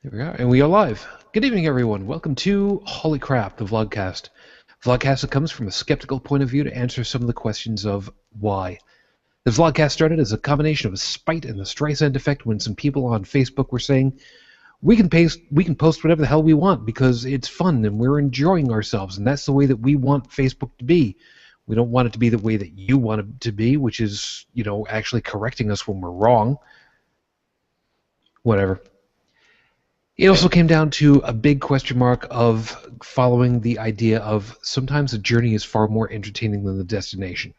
There we are, and we are live. Good evening, everyone. Welcome to Holy Crap, the VlogCast. VlogCast that comes from a skeptical point of view to answer some of the questions of why. The VlogCast started as a combination of a spite and the Streisand effect when some people on Facebook were saying, we can post whatever the hell we want because it's fun and we're enjoying ourselves, and that's the way that we want Facebook to be. We don't want it to be the way that you want it to be, which is, actually correcting us when we're wrong. Whatever. It also came down to a big question mark of following the idea of sometimes the journey is far more entertaining than the destination.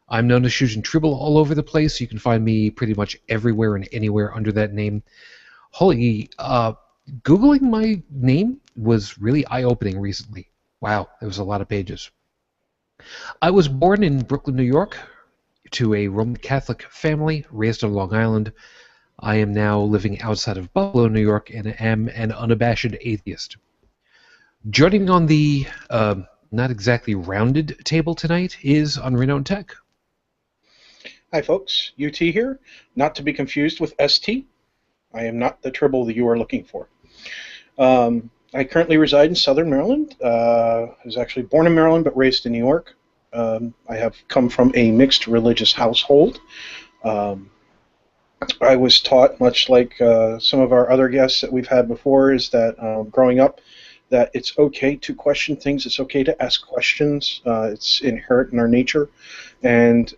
I'm known as Shujin Tribble all over the place. You can find me pretty much everywhere and anywhere under that name. Holy, Googling my name was really eye-opening recently. Wow, there was a lot of pages. I was born in Brooklyn, New York, to a Roman Catholic family, raised on Long Island. I am now living outside of Buffalo, New York, and am an unabashed atheist. Joining on the not exactly rounded table tonight is Unrenowned Tech. Hi folks, UT here, not to be confused with ST. I am not the Tribble that you are looking for. I currently reside in Southern Maryland. I was actually born in Maryland but raised in New York. I have come from a mixed religious household. I was taught, much like some of our other guests that we've had before, is that growing up, that it's okay to question things, it's okay to ask questions, it's inherent in our nature, and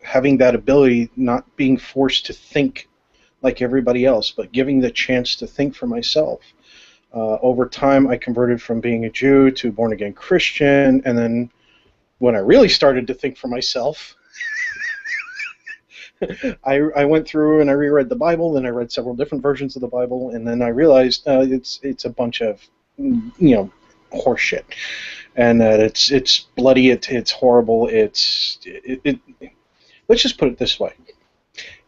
having that ability, not being forced to think like everybody else, but giving the chance to think for myself. Over time, I converted from being a Jew to born-again Christian, and then when I really started to think for myself, I went through and I reread the Bible, and I read several different versions of the Bible, and then I realized it's a bunch of horseshit, and that it's bloody, it's horrible, let's just put it this way: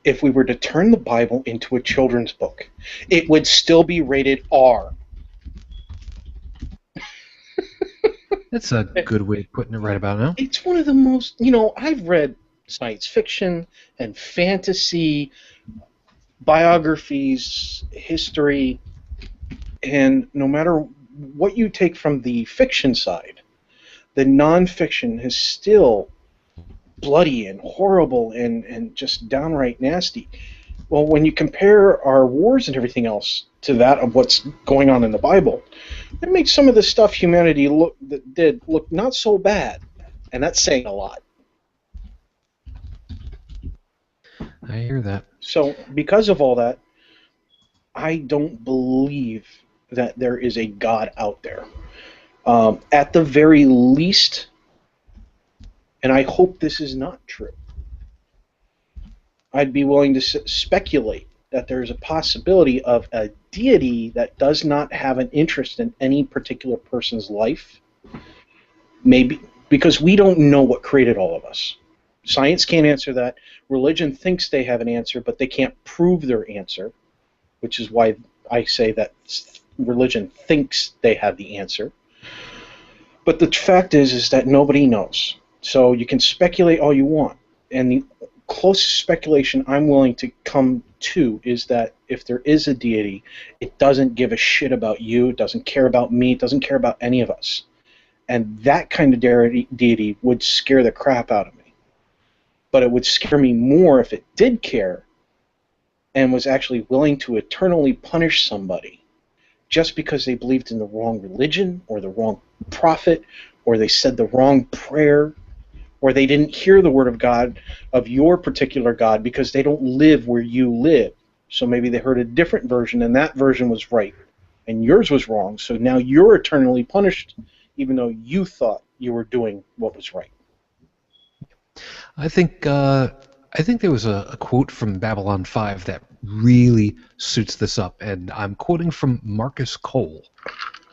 if we were to turn the Bible into a children's book, it would still be rated R. That's a good way of putting it right about now. It's one of the most, I've read science fiction and fantasy, biographies, history, and no matter what you take from the fiction side, the nonfiction is still bloody and horrible and just downright nasty. Well, when you compare our wars and everything else to that of what's going on in the Bible, it makes some of the stuff humanity look not so bad, and that's saying a lot. I hear that. So, because of all that, I don't believe that there is a God out there. At the very least, and I hope this is not true, I'd be willing to speculate that there's a possibility of a deity that does not have an interest in any particular person's life. Maybe because we don't know what created all of us. Science can't answer that. Religion thinks they have an answer, but they can't prove their answer, which is why I say that religion thinks they have the answer. But the fact is that nobody knows. So you can speculate all you want, and the closest speculation I'm willing to come to is that if there is a deity, it doesn't give a shit about you, it doesn't care about me, it doesn't care about any of us. And that kind of deity would scare the crap out of me. But it would scare me more if it did care and was actually willing to eternally punish somebody just because they believed in the wrong religion or the wrong prophet, or they said the wrong prayer, or they didn't hear the word of God, of your particular God, because they don't live where you live. So maybe they heard a different version, and that version was right, and yours was wrong, so now you're eternally punished, even though you thought you were doing what was right. I think there was a quote from Babylon 5 that really suits this up, and I'm quoting from Marcus Cole.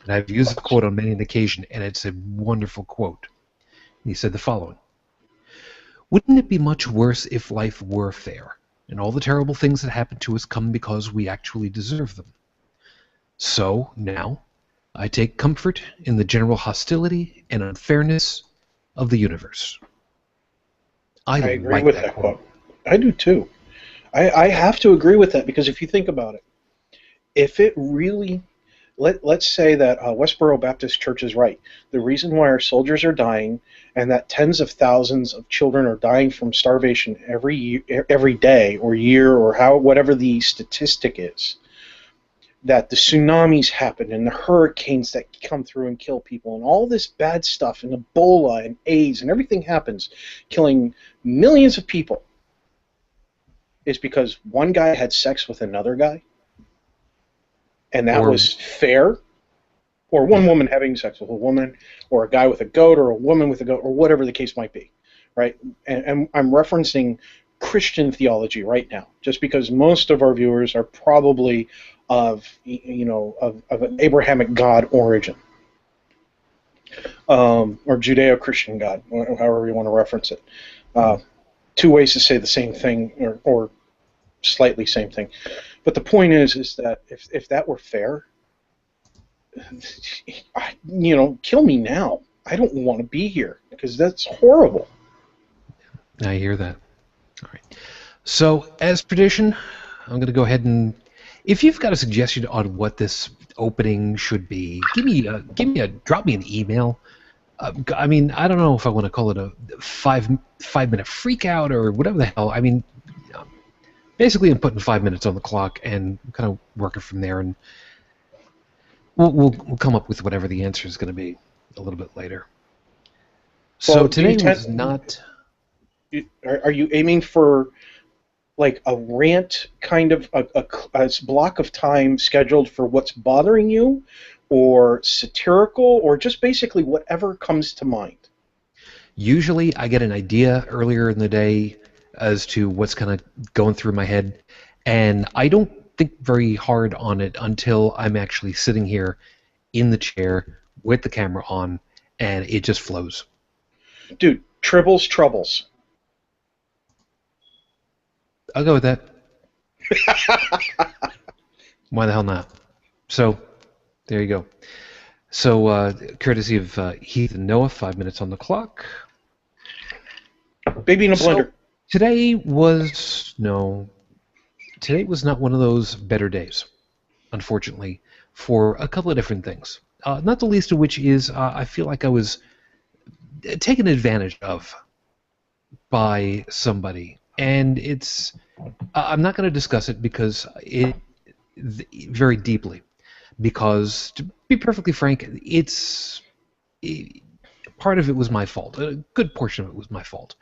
And I've used the quote on many an occasion, and it's a wonderful quote. He said the following: "Wouldn't it be much worse if life were fair, and all the terrible things that happen to us come because we actually deserve them? So, now, I take comfort in the general hostility and unfairness of the universe." I agree like with that that quote. I do too. I have to agree with that, because if you think about it, if it really let's say that Westboro Baptist Church is right. The reason why our soldiers are dying, and that tens of thousands of children are dying from starvation every day or year or whatever the statistic is, that the tsunamis happen and the hurricanes that come through and kill people and all this bad stuff and Ebola and AIDS and everything happens, killing millions of people, is because one guy had sex with another guy, and that Or was fair, or one yeah, woman having sex with a woman, or a guy with a goat, or a woman with a goat, or whatever the case might be, right? And I'm referencing Christian theology right now, just because most of our viewers are probably of of an Abrahamic God origin, or Judeo-Christian God, however you want to reference it. Uh, Two ways to say the same thing, or slightly same thing. But the point is that if that were fair, kill me now. I don't want to be here because that's horrible. I hear that. All right. So, as tradition, I'm going to go ahead and, if you've got a suggestion on what this opening should be, drop me an email. I mean, I don't know if I want to call it a 5 minute freak out or whatever the hell. I mean, basically, I'm putting 5 minutes on the clock and kind of working from there, and we'll come up with whatever the answer is going to be a little bit later. So Well, today was not. are you aiming for like a rant kind of a block of time scheduled for what's bothering you, or satirical, or just basically whatever comes to mind? Usually, I get an idea earlier in the day as to what's kind of going through my head, and I don't think very hard on it until I'm actually sitting here in the chair with the camera on, and it just flows. Dude, tribbles troubles. I'll go with that. Why the hell not? So, there you go. So, courtesy of Heath and Noah, 5 minutes on the clock. Baby in a So, blender. today was not one of those better days, unfortunately, for a couple of different things. Not the least of which is I feel like I was taken advantage of by somebody, and I'm not going to discuss it because very deeply, because to be perfectly frank, part of it was my fault. A good portion of it was my fault.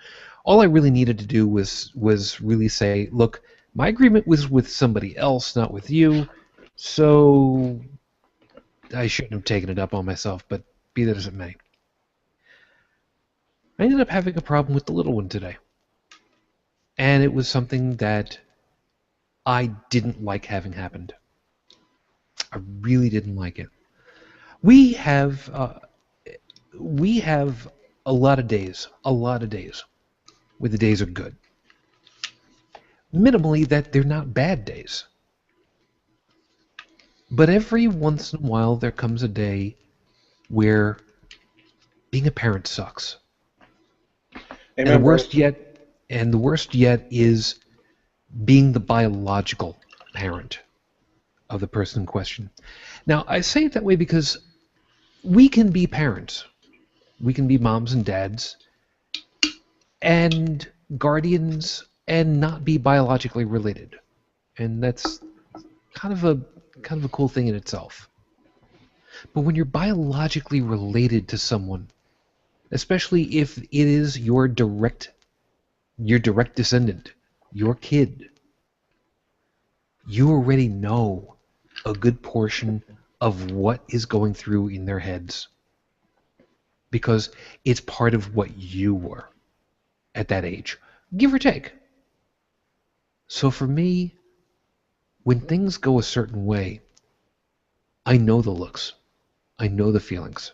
All I really needed to do was really say, look, my agreement was with somebody else, not with you, so I shouldn't have taken it up on myself, but be that as it may. I ended up having a problem with the little one today. And it was something that I didn't like having happened. I really didn't like it. We have a lot of days where the days are good. Minimally, that they're not bad days. But every once in a while, there comes a day where being a parent sucks. And Amen, brother. the worst yet is being the biological parent of the person in question. Now, I say it that way because we can be parents. We can be moms and dads and guardians and not be biologically related. And that's kind of a cool thing in itself. But when you're biologically related to someone, especially if it is your direct descendant, your kid, you already know a good portion of what is going through in their heads because it's part of what you were at that age, give or take. So for me, when things go a certain way, I know the looks, I know the feelings,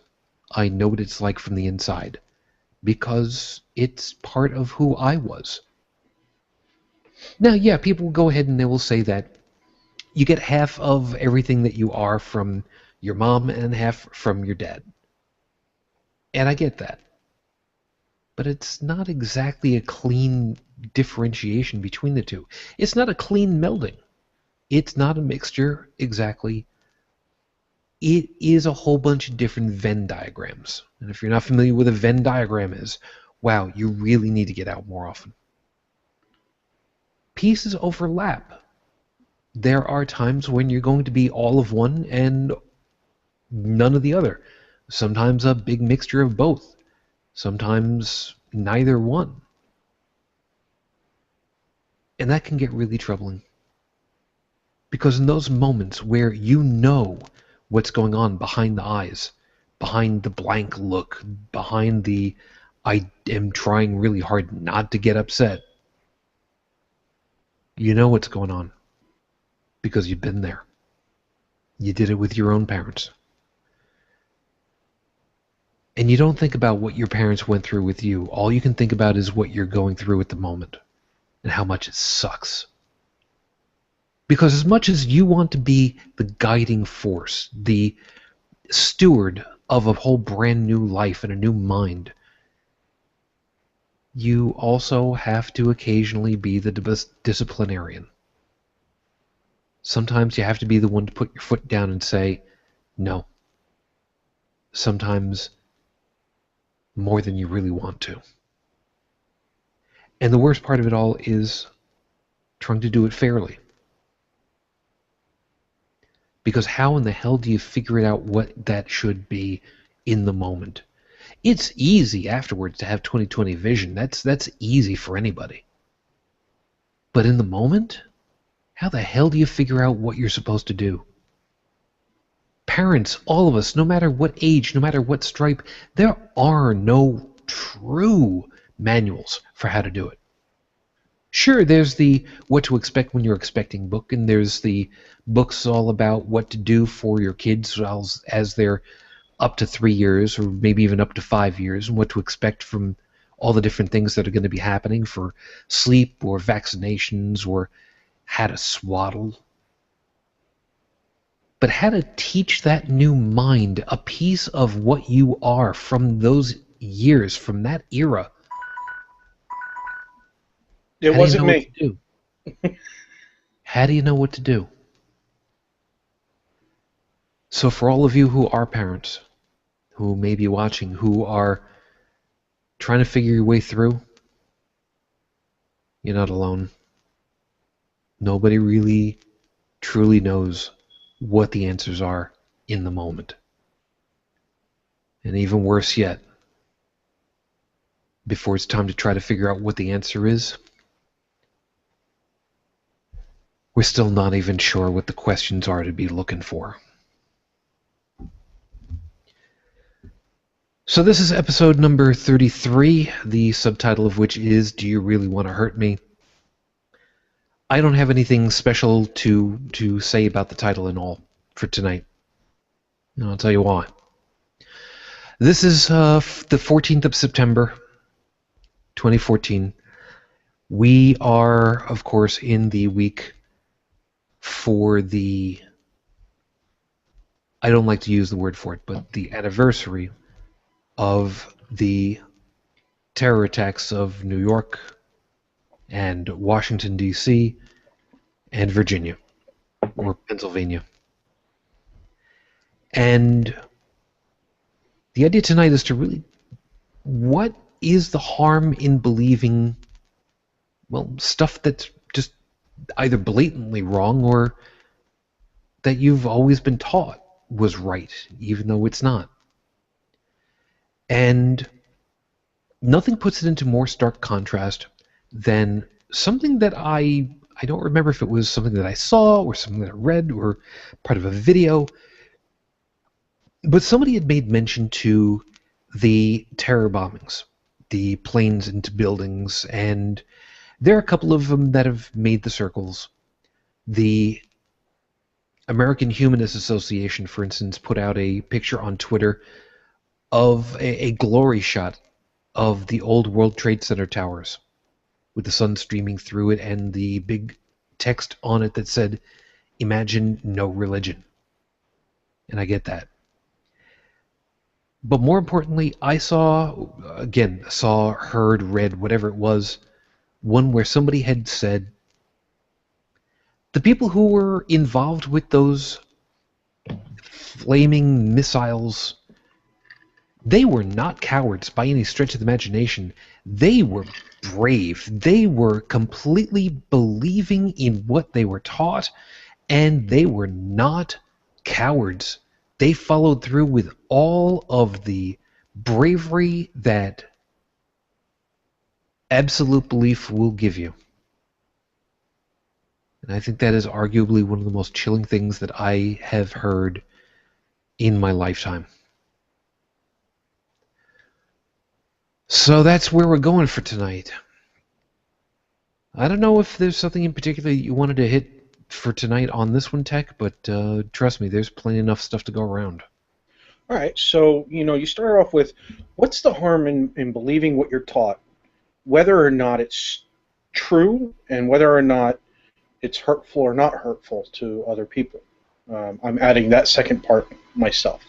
I know what it's like from the inside because it's part of who I was. Now, yeah, people will go ahead and they will say that you get half of everything that you are from your mom and half from your dad. And I get that. But it's not exactly a clean differentiation between the two. It's not a clean melding. It's not a mixture exactly. It is a whole bunch of different Venn diagrams. And if you're not familiar with a Venn diagram is, wow, you really need to get out more often. Pieces overlap. There are times when you're going to be all of one and none of the other. Sometimes a big mixture of both. Sometimes neither one. And that can get really troubling. Because in those moments where you know what's going on behind the eyes, behind the blank look, behind the I am trying really hard not to get upset, you know what's going on. Because you've been there. You did it with your own parents. And you don't think about what your parents went through with you. All you can think about is what you're going through at the moment and how much it sucks. Because as much as you want to be the guiding force, the steward of a whole brand new life and a new mind, you also have to occasionally be the disciplinarian. Sometimes you have to be the one to put your foot down and say, no. Sometimes more than you really want to. And the worst part of it all is trying to do it fairly. Because how in the hell do you figure it out what that should be in the moment? It's easy afterwards to have 20/20 vision. That's easy for anybody. But in the moment, how the hell do you figure out what you're supposed to do? Parents, all of us, no matter what age, no matter what stripe, there are no true manuals for how to do it. Sure, there's the what to expect when you're expecting book, and there's the books all about what to do for your kids as they're up to 3 years, or maybe even up to 5 years, and what to expect from all the different things that are going to be happening for sleep or vaccinations or how to swaddle. But how to teach that new mind a piece of what you are from those years, from that era. It wasn't me. What to do? How do you know what to do? So for all of you who are parents, who may be watching, who are trying to figure your way through, you're not alone. Nobody really truly knows what the answers are in the moment. And even worse yet, before it's time to try to figure out what the answer is, we're still not even sure what the questions are to be looking for. So this is episode number 33, the subtitle of which is, Do You Really Want to Hurt Me? I don't have anything special to say about the title and all for tonight. And I'll tell you why. This is the 14th of September, 2014. We are, of course, in the week for the, I don't like to use the word for it, but the anniversary of the terror attacks of New York and Washington, D.C., and Virginia, or Pennsylvania. And the idea tonight is to really, what is the harm in believing, well, stuff that's just either blatantly wrong or that you've always been taught was right, even though it's not. And nothing puts it into more stark contrast than something that I don't remember if it was something that I saw or something that I read or part of a video, but somebody had made mention to the terror bombings, the planes into buildings, and there are a couple of them that have made the circles. The American Humanist Association, for instance, put out a picture on Twitter of a glory shot of the old World Trade Center towers with the sun streaming through it and the big text on it that said, "Imagine no religion." And I get that. But more importantly, I saw, heard, read, whatever it was, one where somebody had said, The people who were involved with those flaming missiles, they were not cowards by any stretch of the imagination. They were brave. They were completely believing in what they were taught, and they were not cowards. They followed through with all of the bravery that absolute belief will give you. And I think that is arguably one of the most chilling things that I have heard in my lifetime. So that's where we're going for tonight. I don't know if there's something in particular you wanted to hit for tonight on this one, Tech, but trust me, there's plenty enough stuff to go around. All right, so you start off with, what's the harm in believing what you're taught, whether or not it's true and whether or not it's hurtful or not hurtful to other people? I'm adding that second part myself.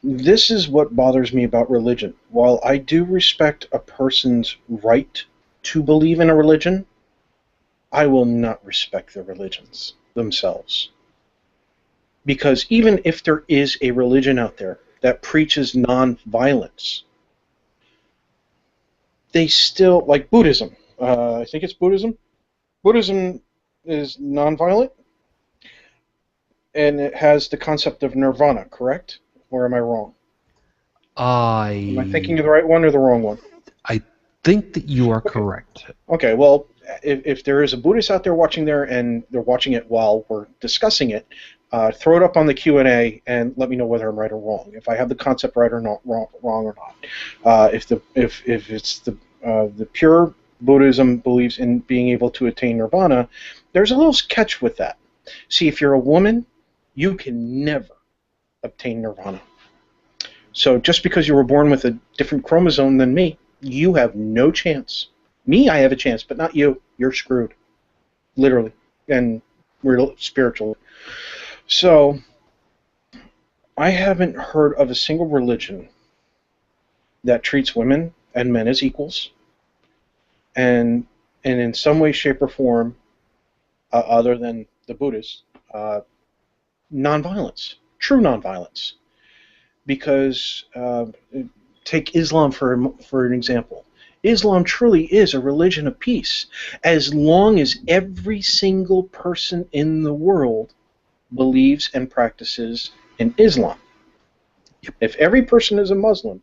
This is what bothers me about religion. While I do respect a person's right to believe in a religion, I will not respect the religions themselves. Because even if there is a religion out there that preaches non-violence, they still, like Buddhism, I think it's Buddhism. Buddhism is non-violent, and it has the concept of nirvana, correct? Or am I wrong? Am I thinking of the right one or the wrong one? I think that you are correct. Okay, well, if there is a Buddhist out there watching there and they're watching it while we're discussing it, throw it up on the Q&A and let me know whether I'm right or wrong. If I have the concept right or not, wrong or not. If it's the pure Buddhism believes in being able to attain nirvana, there's a little catch with that. See, if you're a woman, you can never obtain nirvana. So just because you were born with a different chromosome than me, you have no chance. Me, I have a chance, but not you. You're screwed, literally, and spiritually. So I haven't heard of a single religion that treats women and men as equals, and in some way, shape, or form, other than the Buddhists, nonviolence, true nonviolence. Because take Islam for an example. Islam truly is a religion of peace, as long as every single person in the world believes and practices in Islam. If every person is a Muslim,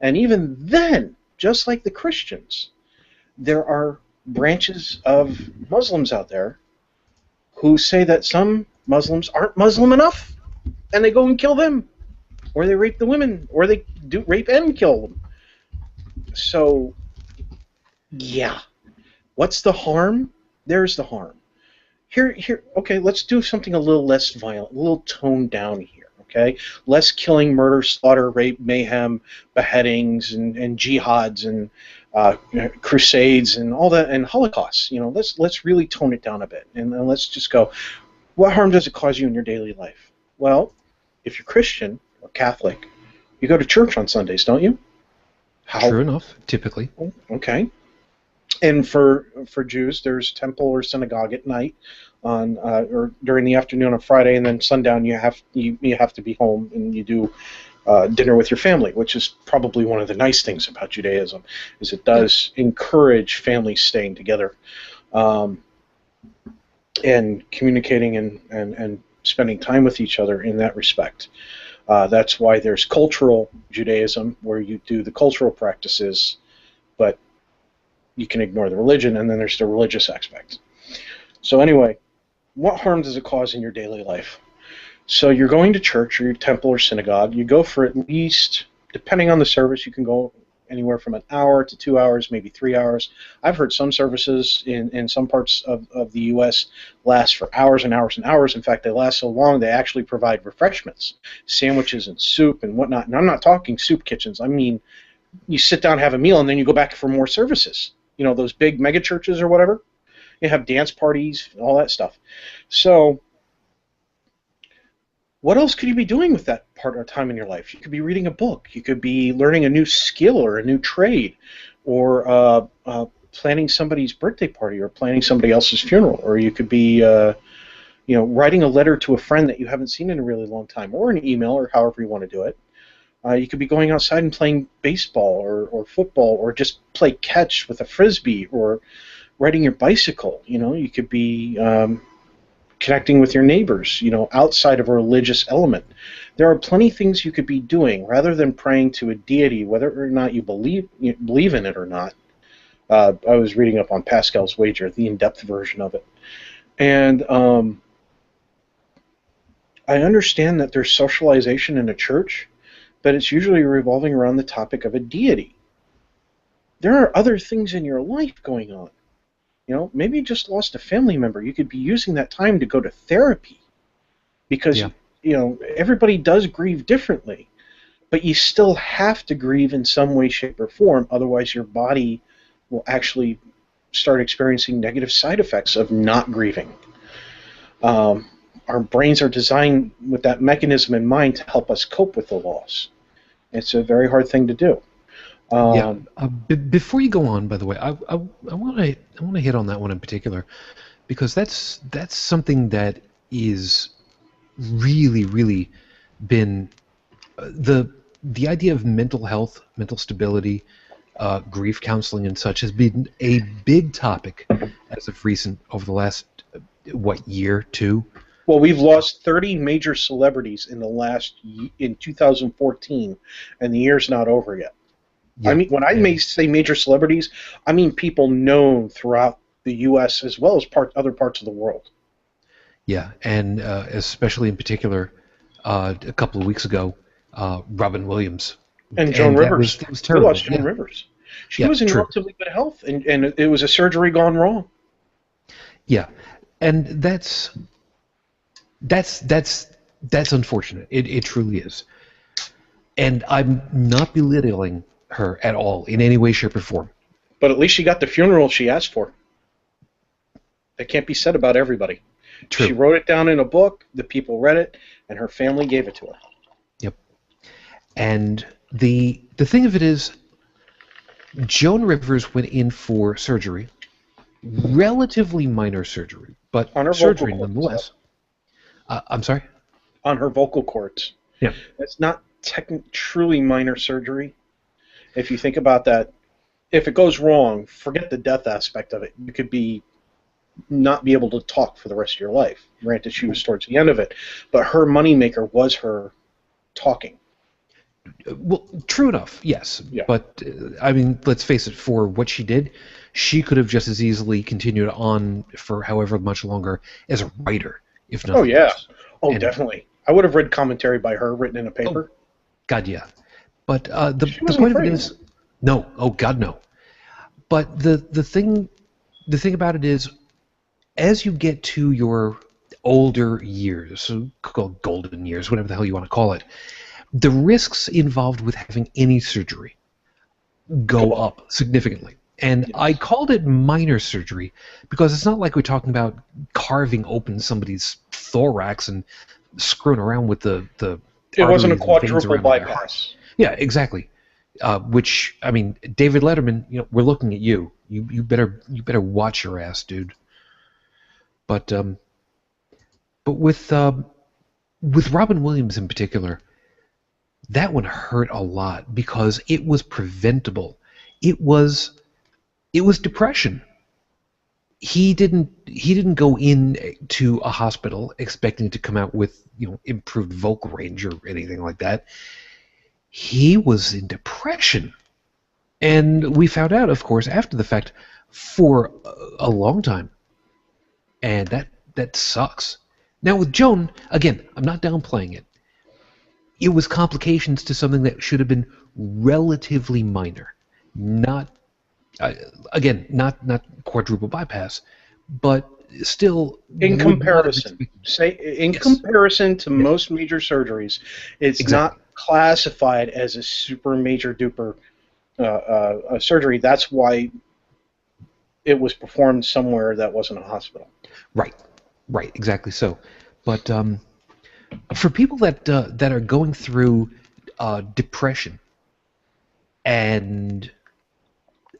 and even then, just like the Christians, there are branches of Muslims out there who say that some Muslims aren't Muslim enough, and they go and kill them, or they rape the women, or they do rape and kill them. So, yeah. What's the harm? There's the harm. Here. Okay, let's do something a little less violent, a little toned down here. Okay, less killing, murder, slaughter, rape, mayhem, beheadings, and jihads, and crusades, and all that, and holocausts. Let's really tone it down a bit, and let's just go. What harm does it cause you in your daily life? Well, if you're Christian or Catholic, you go to church on Sundays, don't you? True enough, typically. Okay. And for Jews, there's temple or synagogue at night, on or during the afternoon on Friday, and then sundown you have to be home and you do dinner with your family, which is probably one of the nice things about Judaism, is it does encourage families staying together, and communicating and spending time with each other in that respect. That's why there's cultural Judaism, where you do the cultural practices, but you can ignore the religion, and then there's the religious aspect. So anyway, what harm does it cause in your daily life? So you're going to church or your temple or synagogue. You go for at least, depending on the service, you can go anywhere from an hour to 2 hours, maybe 3 hours. I've heard some services in some parts of the U.S. last for hours and hours and hours. In fact, they last so long they actually provide refreshments, sandwiches and soup and whatnot. And I'm not talking soup kitchens. I mean, you sit down, have a meal, and then you go back for more services. Those big mega churches or whatever. You have dance parties, all that stuff. So what else could you be doing with that part of time in your life? You could be reading a book. You could be learning a new skill or a new trade, or planning somebody's birthday party or planning somebody else's funeral, or you could be writing a letter to a friend that you haven't seen in a really long time, or an email, or however you want to do it. You could be going outside and playing baseball or football, or just play catch with a frisbee, or riding your bicycle. You could be connecting with your neighbors, outside of a religious element. There are plenty of things you could be doing rather than praying to a deity, whether or not you believe in it or not. I was reading up on Pascal's wager, the in-depth version of it. And I understand that there's socialization in a church, but it's usually revolving around the topic of a deity. There are other things in your life going on. Maybe you just lost a family member. You could be using that time to go to therapy, because everybody does grieve differently, but you still have to grieve in some way, shape, or form. Otherwise, your body will actually start experiencing negative side effects of not grieving. Our brains are designed with that mechanism in mind to help us cope with the loss. It's a very hard thing to do. Before you go on, by the way, I want to hit on that one in particular, because that's something that is really been the idea of mental health, mental stability, grief counseling, and such has been a big topic as of recent over the last year, two. Well, we've lost 30 major celebrities in 2014, and the year's not over yet. Yeah, I mean, when I say major celebrities, I mean people known throughout the U.S. as well as other parts of the world. Yeah, and especially in particular, a couple of weeks ago, Robin Williams. And Joan Rivers. That was terrible. We lost Joan Rivers. She was in relatively good health, and it was a surgery gone wrong. Yeah, and that's unfortunate. It truly is. And I'm not belittling her at all in any way, shape, or form. But at least she got the funeral she asked for. That can't be said about everybody. True. She wrote it down in a book, the people read it, and her family gave it to her. Yep. And the thing of it is, Joan Rivers went in for surgery, relatively minor surgery, but on her surgery nonetheless. I'm sorry? On her vocal cords. Yeah. It's not truly minor surgery. If you think about that, if it goes wrong, forget the death aspect of it. You could not be able to talk for the rest of your life. Granted, she was towards the end of it, but her moneymaker was her talking. Well, true enough, yes. Yeah. But, I mean, let's face it, for what she did, she could have just as easily continued on for however much longer as a writer, if not. Oh, yeah. Oh, definitely. I would have read commentary by her written in a paper. Oh, God, yeah. But the point of it is, no. Oh, God, no. But the thing about it is, as you get to your older years, called golden years, whatever the hell you want to call it, the risks involved with having any surgery go up significantly. And yes. I called it minor surgery because it's not like we're talking about carving open somebody's thorax and screwing around with the it wasn't a quadruple bypass. Yeah, exactly. Which, I mean, David Letterman, we're looking at you. You better watch your ass, dude. But with Robin Williams in particular, that one hurt a lot because it was preventable. It was depression. He didn't go in to a hospital expecting to come out with improved vocal range or anything like that. He was in depression, and we found out, of course, after the fact, for a long time, and that sucks. Now with Joan, again, I'm not downplaying it. It was complications to something that should have been relatively minor, not quadruple bypass, but still in comparison. Comparison to most major surgeries, it's not classified as a super major duper surgery. That's why it was performed somewhere that wasn't a hospital. Right, exactly so. But for people that are going through depression and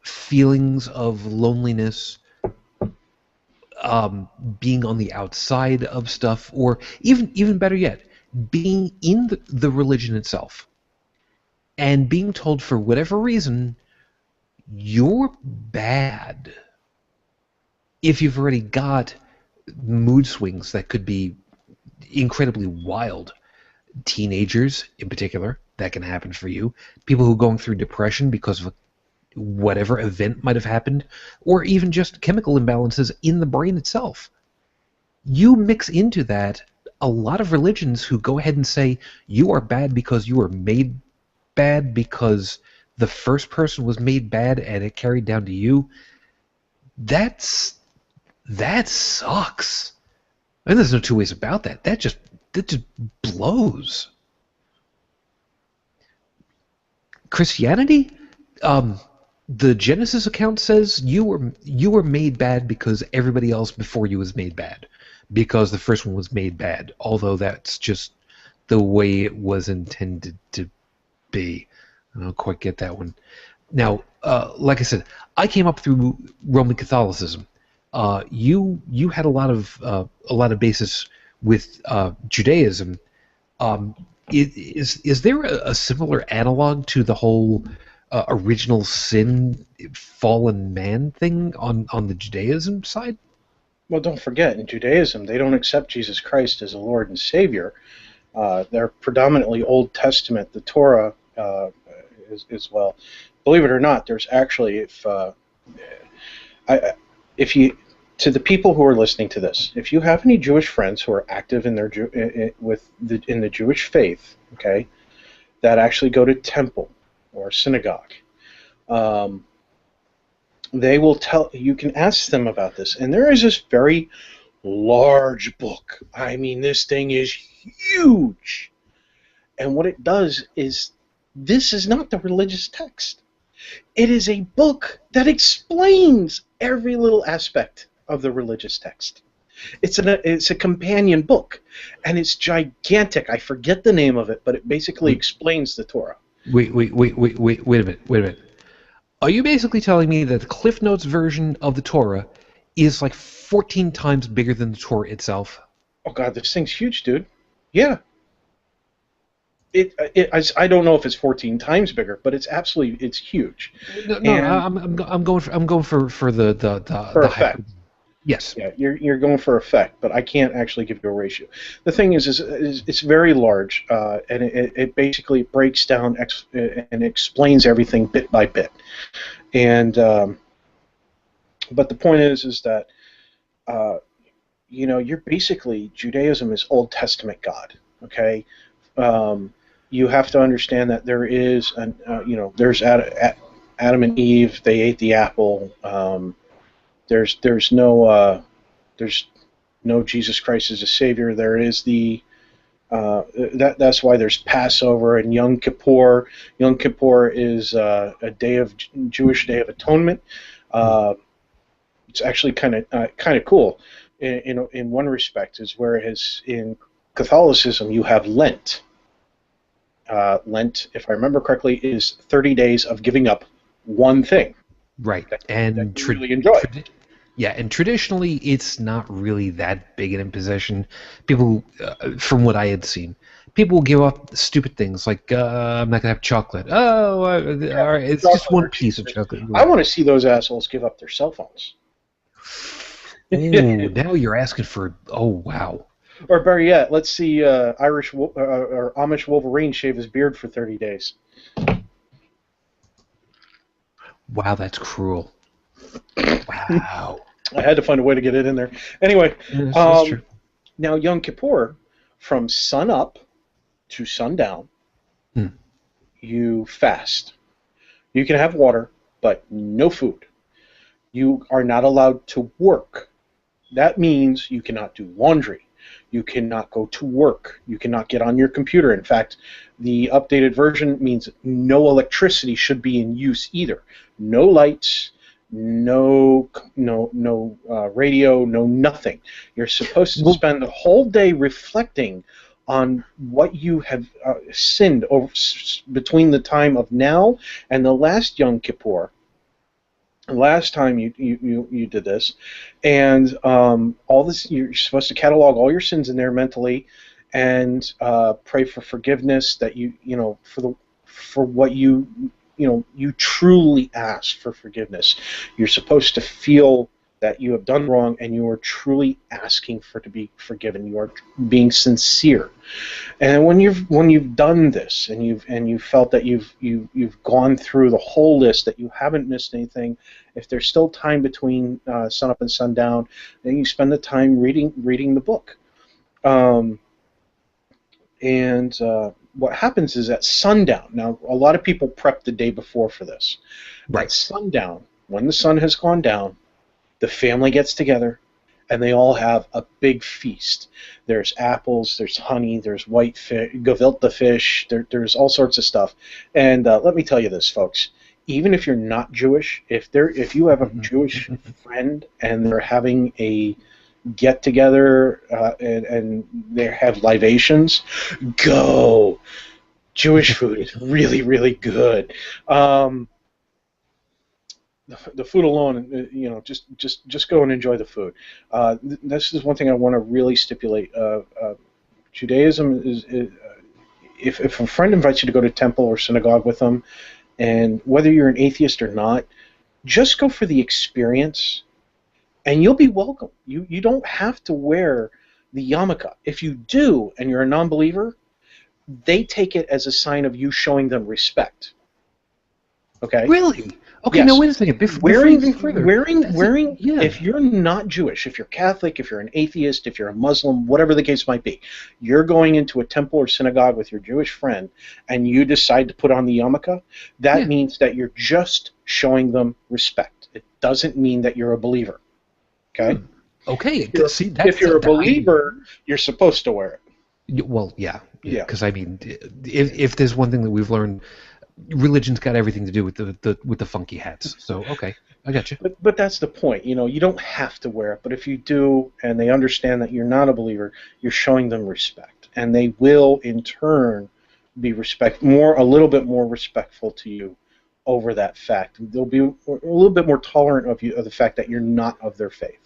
feelings of loneliness, being on the outside of stuff, or even better yet, being in the religion itself and being told for whatever reason you're bad if you've already got mood swings that could be incredibly wild. Teenagers, in particular, that can happen for you. People who are going through depression because of whatever event might have happened, or even just chemical imbalances in the brain itself. You mix into that a lot of religions who go ahead and say you are bad because you were made bad because the first person was made bad and it carried down to you. That sucks. And there's no two ways about that. That just blows. Christianity, the Genesis account says you were made bad because everybody else before you was made bad, because the first one was made bad. Although that's just the way it was intended to be. I don't quite get that one. Now, like I said, I came up through Roman Catholicism. You had a lot of basis with Judaism. Is there a similar analog to the whole original sin, fallen man thing on the Judaism side? Well, don't forget, in Judaism, they don't accept Jesus Christ as a Lord and Savior. They're predominantly Old Testament, the Torah as well. Believe it or not, there's actually, if you, to the people who are listening to this, if you have any Jewish friends who are active in their in the Jewish faith, okay, that actually go to temple or synagogue, they will tell you can ask them about this. And there is this very large book. I mean, this thing is huge. And what it does is, this is not the religious text. It is a book that explains every little aspect of the religious text. It's a companion book, and it's gigantic. I forget the name of it, but it basically explains the Torah. Wait a minute. Are you basically telling me that the Cliff Notes version of the Torah is like 14 times bigger than the Torah itself? Oh God, this thing's huge, dude. Yeah. I don't know if it's 14 times bigger, but it's huge. No, I'm going for the effect. Yes. Yeah, you're going for effect, but I can't actually give you a ratio. The thing is it's very large, and it basically breaks down and explains everything bit by bit. And but the point is that you're basically, Judaism is Old Testament God. Okay. You have to understand that there is there's Adam and Eve. They ate the apple. There's no Jesus Christ as a savior. There is that's why there's Passover and Yom Kippur. Yom Kippur is a Jewish Day of Atonement. It's actually kind of cool in one respect, is whereas in Catholicism you have Lent. Lent, if I remember correctly, is 30 days of giving up one thing. Right, that you really enjoy. Yeah, and traditionally, it's not really that big an imposition. People, from what I had seen, people will give up stupid things like, I'm not going to have chocolate. Oh, all right, it's just one piece of chocolate. I want to see those assholes give up their cell phones. Ooh, now you're asking for, oh, wow. Or better yet, let's see Irish or Amish Wolverine shave his beard for 30 days. Wow, that's cruel. Wow. I had to find a way to get it in there. Anyway, that's true. Now Yom Kippur, from sun up to sundown, you fast. You can have water, but no food. You are not allowed to work. That means you cannot do laundry. You cannot go to work. You cannot get on your computer. In fact, the updated version means no electricity should be in use either. No lights, no radio, no nothing. You're supposed to spend the whole day reflecting on what you have sinned over between the time of now and the last Yom Kippur. last time you did this, and all this, you're supposed to catalog all your sins in there mentally, and pray for forgiveness, that for what you truly ask for forgiveness. You're supposed to feel that you have done wrong, and you are truly asking for to be forgiven. You are being sincere. And when you've done this, and you've felt that you've gone through the whole list, that you haven't missed anything, if there's still time between sunup and sundown, then you spend the time reading the book. Um, and what happens is at sundown. Now, a lot of people prep the day before for this. Right. At sundown, when the sun has gone down, the family gets together, and they all have a big feast. There's apples, there's honey, there's white fish, gefilte fish, there's all sorts of stuff. And let me tell you this, folks. Even if you're not Jewish, if you have a Jewish friend and they're having a get together and they have libations, go. Jewish food is really, really good. The food alone, just go and enjoy the food. This is one thing I want to really stipulate. Judaism is if a friend invites you to go to temple or synagogue with them, and whether you're an atheist or not, just go for the experience, and you'll be welcome. You don't have to wear the yarmulke. If you do, and you're a non-believer, they take it as a sign of you showing them respect. Okay? Really? Okay, Yes. now wait a second. Wearing, Yeah. if you're not Jewish, if you're Catholic, if you're an atheist, if you're a Muslim, whatever the case might be, you're going into a temple or synagogue with your Jewish friend, and you decide to put on the yarmulke, that means that you're just showing them respect. It doesn't mean that you're a believer. Okay? Okay. See, If you're a believer, you're supposed to wear it. Well, yeah. Because I mean, if there's one thing that we've learned, religion's got everything to do with the funky hats. So okay, I got you. But that's the point. You don't have to wear it. But if you do, and they understand that you're not a believer, you're showing them respect, and they will in turn be a little bit more respectful to you over that fact. They'll be a little bit more tolerant of the fact that you're not of their faith.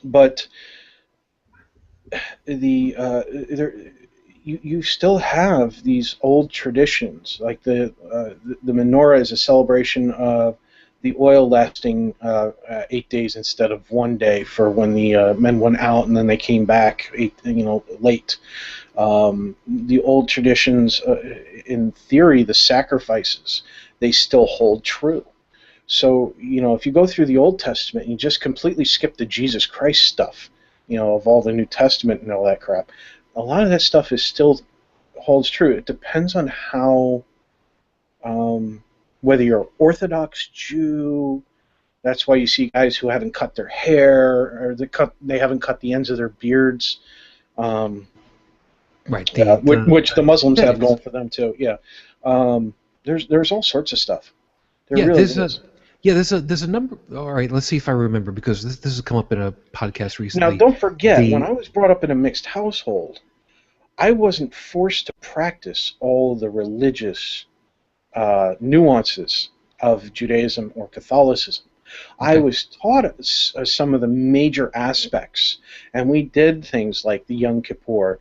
But you still have these old traditions, like the menorah is a celebration of the oil lasting 8 days instead of 1 day for when the men went out and then they came back late. The old traditions, in theory, the sacrifices, they still hold true. So if you go through the Old Testament and you just completely skip the Jesus Christ stuff, of all the New Testament and all that crap, a lot of that stuff still holds true. It depends on how, whether you're Orthodox Jew. That's why you see guys who haven't cut their hair, or they haven't cut the ends of their beards. Right. Which the Muslims have going for them too. Yeah. There's all sorts of stuff. There's a number. All right, let's see if I remember, because this has come up in a podcast recently. Now, don't forget, when I was brought up in a mixed household, I wasn't forced to practice all the religious nuances of Judaism or Catholicism. Okay. I was taught some of the major aspects, and we did things like the Yom Kippur,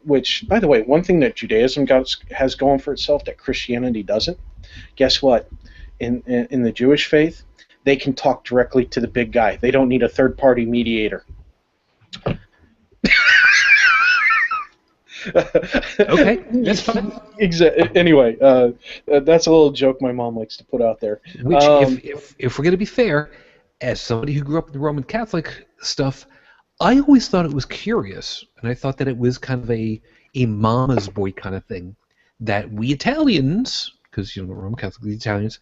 which, by the way, one thing that Judaism has going for itself that Christianity doesn't. Guess what? In the Jewish faith, they can talk directly to the big guy. They don't need a third-party mediator. Okay, that's fine. Anyway, that's a little joke my mom likes to put out there. Which, if we're going to be fair, as somebody who grew up in the Roman Catholic stuff, I always thought it was curious, and I thought that it was kind of a mama's boy kind of thing, that we Italians, because the Roman Catholic, the Italians,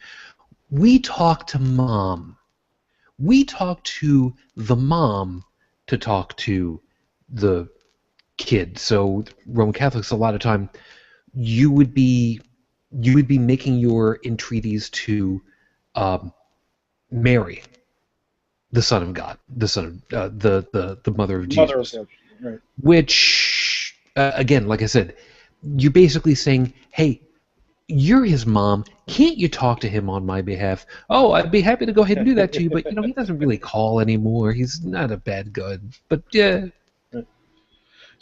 we talk to mom. We talk to the mom to talk to the kid. So Roman Catholics, a lot of time, you would be making your entreaties to Mary, the Son of God, the Son of the Mother of Jesus. Mother of God, right. Which, again, like I said, you're basically saying, hey, You're his mom. Can't you talk to him on my behalf? Oh, I'd be happy to go ahead and do that to you, but he doesn't really call anymore. He's not a bad guy. But yeah,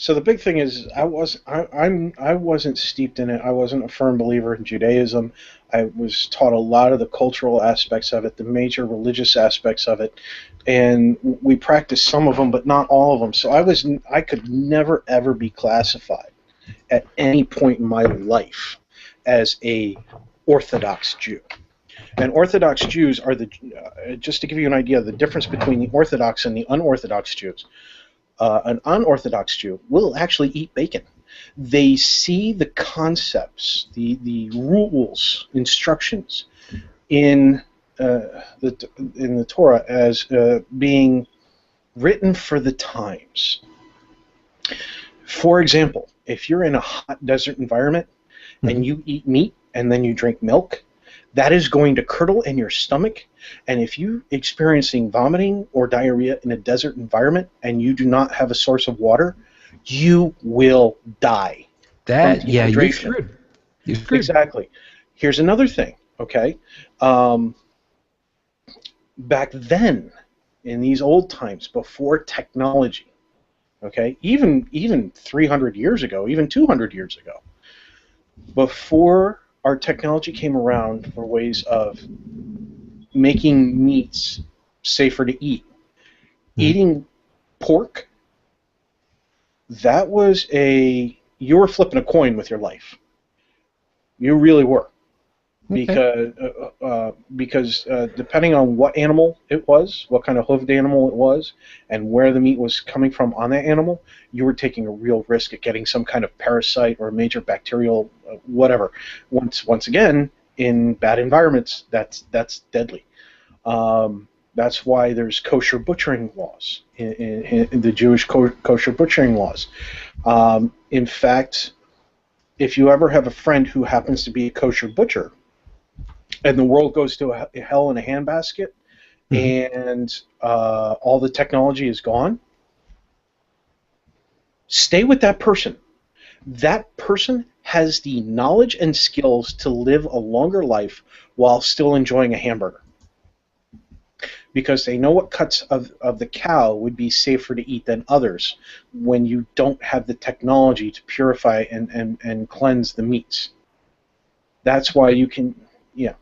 So the big thing is, I wasn't steeped in it. I wasn't a firm believer in Judaism. I was taught a lot of the cultural aspects of it, the major religious aspects of it, and we practiced some of them, but not all of them. So I could never ever be classified at any point in my life as a Orthodox Jew. And Orthodox Jews are just to give you an idea of the difference between the Orthodox and the unorthodox Jews. An unorthodox Jew will actually eat bacon. They see the concepts, the rules, instructions in the Torah as being written for the times. For example, if you're in a hot desert environment and you eat meat and then you drink milk, that is going to curdle in your stomach. And if you're experiencing vomiting or diarrhea in a desert environment and you do not have a source of water, you will die from you're dehydration. screwed. You're screwed. Exactly. Here's another thing, okay? Back then, in these old times, before technology, okay, even 300 years ago, even 200 years ago, before our technology came around for ways of making meats safer to eat, eating pork, that was you were flipping a coin with your life. You really were. Because depending on what animal it was, what kind of hoofed animal it was, and where the meat was coming from on that animal, you were taking a real risk at getting some kind of parasite or major bacterial whatever. Once again, in bad environments, that's deadly. That's why there's kosher butchering laws in the Jewish kosher butchering laws. In fact, if you ever have a friend who happens to be a kosher butcher, and the world goes to hell in a handbasket, and all the technology is gone, stay with that person. That person has the knowledge and skills to live a longer life while still enjoying a hamburger. Because they know what cuts of the cow would be safer to eat than others when you don't have the technology to purify and cleanse the meats. That's why you can, yeah.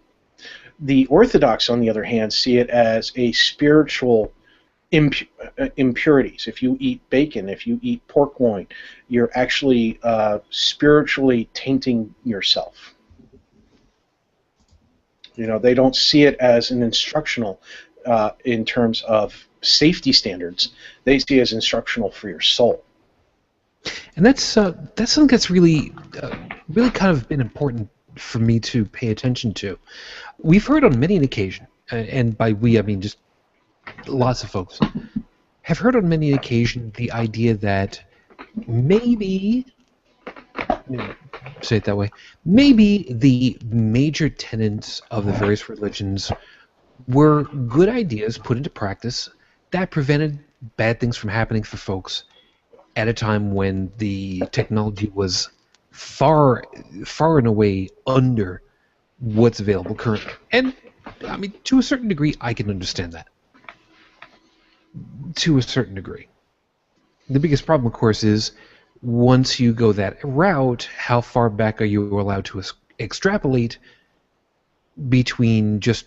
The Orthodox, on the other hand, see it as a spiritual impurities. If you eat bacon, if you eat pork loin, you're actually spiritually tainting yourself. You know, they don't see it as an instructional in terms of safety standards. They see it as instructional for your soul. And that's something that's really kind of been important for me to pay attention to. We've heard on many an occasion, and by we I mean just lots of folks, have heard on many an occasion the idea that maybe, say it that way, maybe the major tenets of the various religions were good ideas put into practice that prevented bad things from happening for folks at a time when the technology was far and away under what's available currently. And I mean, to a certain degree, I can understand that. To a certain degree. The biggest problem, of course, is once you go that route, how far back are you allowed to extrapolate between just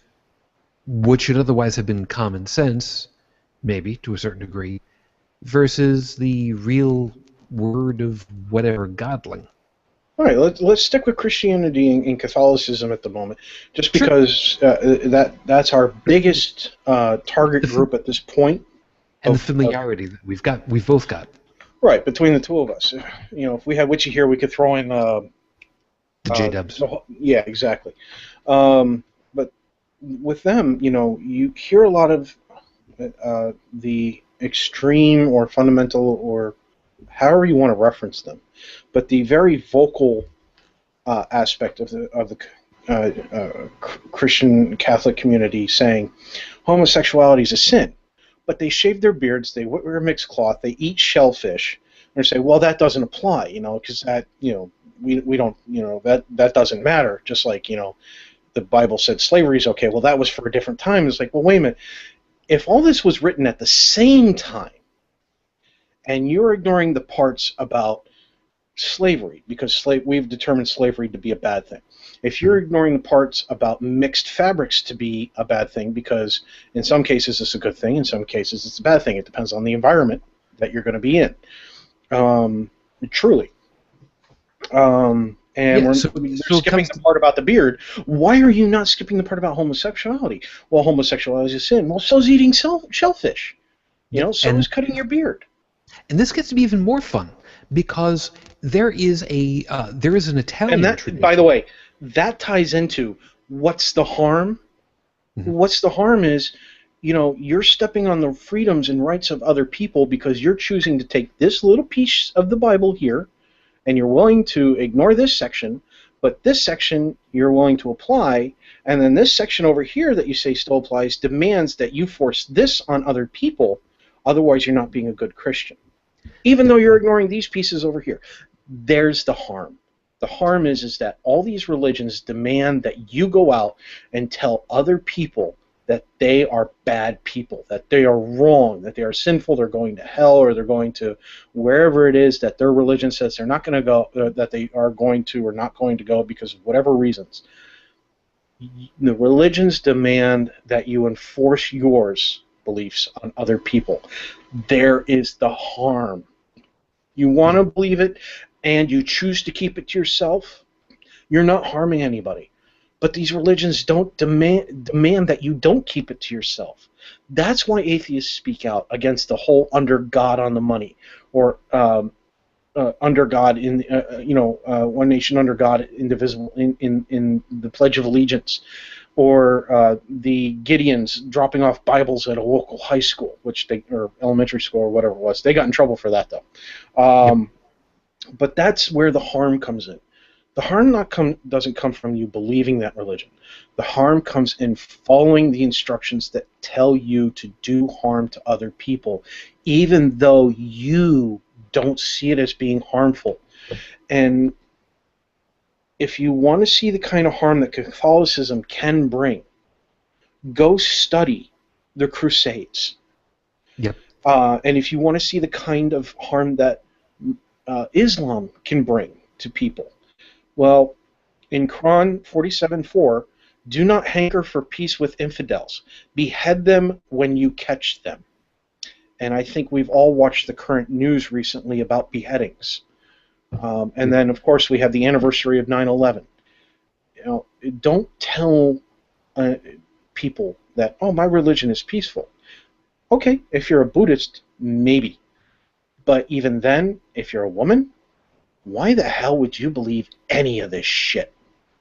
what should otherwise have been common sense, maybe, to a certain degree, versus the real word of whatever godling. All right, let's stick with Christianity and Catholicism at the moment, just because that's our biggest target group at this point. And the familiarity that we've both got. Right, between the two of us. You know, if we had Witchy here, we could throw in the J-dubs. Yeah, exactly. But with them, you know, you hear a lot of the extreme or fundamental or however you want to reference them, but the very vocal aspect of the Christian Catholic community saying homosexuality is a sin, but they shave their beards, they wear mixed cloth, they eat shellfish, and they say, well, that doesn't apply, you know, because that, you know, we don't, that doesn't matter. Just like, the Bible said slavery is okay. Well, that was for a different time. It's like, well, wait a minute. If all this was written at the same time, and you're ignoring the parts about slavery, because we've determined slavery to be a bad thing. If you're ignoring the parts about mixed fabrics to be a bad thing, because in some cases it's a good thing, in some cases it's a bad thing. It depends on the environment that you're going to be in. Truly. And we're skipping the part about the beard. Why are you not skipping the part about homosexuality? Well, homosexuality is a sin. Well, so's eating shellfish. So is cutting your beard. And this gets to be even more fun, because there is an Italian tradition. By the way, that ties into what's the harm? Mm-hmm. What's the harm is, you're stepping on the freedoms and rights of other people because you're choosing to take this little piece of the Bible here, and you're willing to ignore this section, but this section you're willing to apply, and then this section over here that you say still applies demands that you force this on other people, otherwise you're not being a good Christian. Even though you're ignoring these pieces over here. There's the harm. The harm is that all these religions demand that you go out and tell other people that they are bad people, that they are wrong, that they are sinful, they're going to hell, or they're going to wherever it is that their religion says they're not going to go, that they are going to or not going to go because of whatever reasons. The religions demand that you enforce yours beliefs on other people. There is the harm. You want to believe it and you choose to keep it to yourself, you're not harming anybody. But these religions don't demand that you don't keep it to yourself. That's why atheists speak out against the whole under God on the money, or under God in one nation under God, indivisible in the Pledge of Allegiance, or the Gideons dropping off Bibles at a local high school, or elementary school or whatever it was. They got in trouble for that though. But that's where the harm comes in. The harm doesn't come from you believing that religion. The harm comes in following the instructions that tell you to do harm to other people, even though you don't see it as being harmful. And if you want to see the kind of harm that Catholicism can bring, go study the Crusades. Yep. And if you want to see the kind of harm that Islam can bring to people, well, in Quran 47:4, do not hanker for peace with infidels. Behead them when you catch them. And I think we've all watched the current news recently about beheadings. And then, of course, we have the anniversary of 9/11. Don't tell people that, oh, my religion is peaceful. Okay, if you're a Buddhist, maybe. But even then, if you're a woman, why the hell would you believe any of this shit?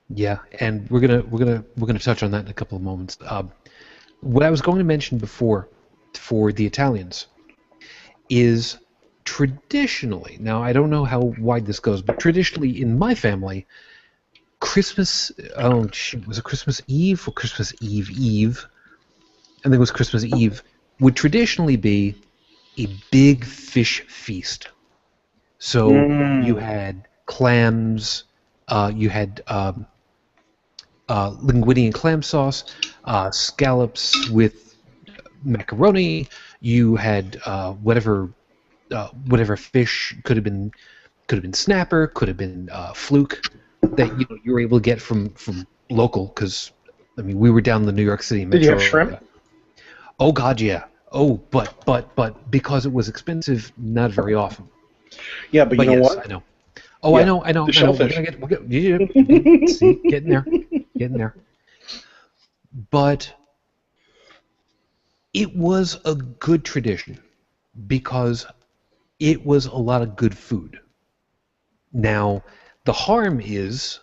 Yeah, and we're gonna touch on that in a couple of moments. What I was going to mention before, for the Italians, is traditionally, now I don't know how wide this goes, but traditionally in my family, Christmas, was it Christmas Eve or Christmas Eve? I think it was Christmas Eve, would traditionally be a big fish feast. So you had clams, you had linguine and clam sauce, scallops with macaroni. You had whatever fish, could have been snapper, could have been fluke, that you were able to get from local, because I mean we were down in the New York City metro. Did you have shrimp? Oh God, yeah. Oh, but because it was expensive, not very often. Yeah, but you know yes, what? I know. Oh, yeah, I know. The shellfish. See, getting there. But it was a good tradition because it was a lot of good food. Now, the harm is,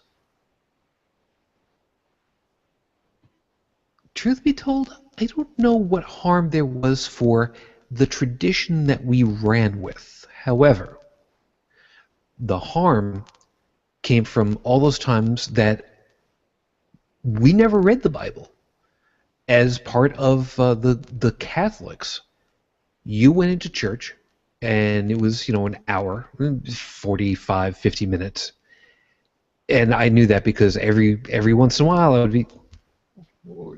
truth be told, I don't know what harm there was for the tradition that we ran with. However, the harm came from all those times that we never read the Bible. As part of the Catholics, you went into church, and it was an hour, 45, 50 minutes, And I knew that because every once in a while I would be,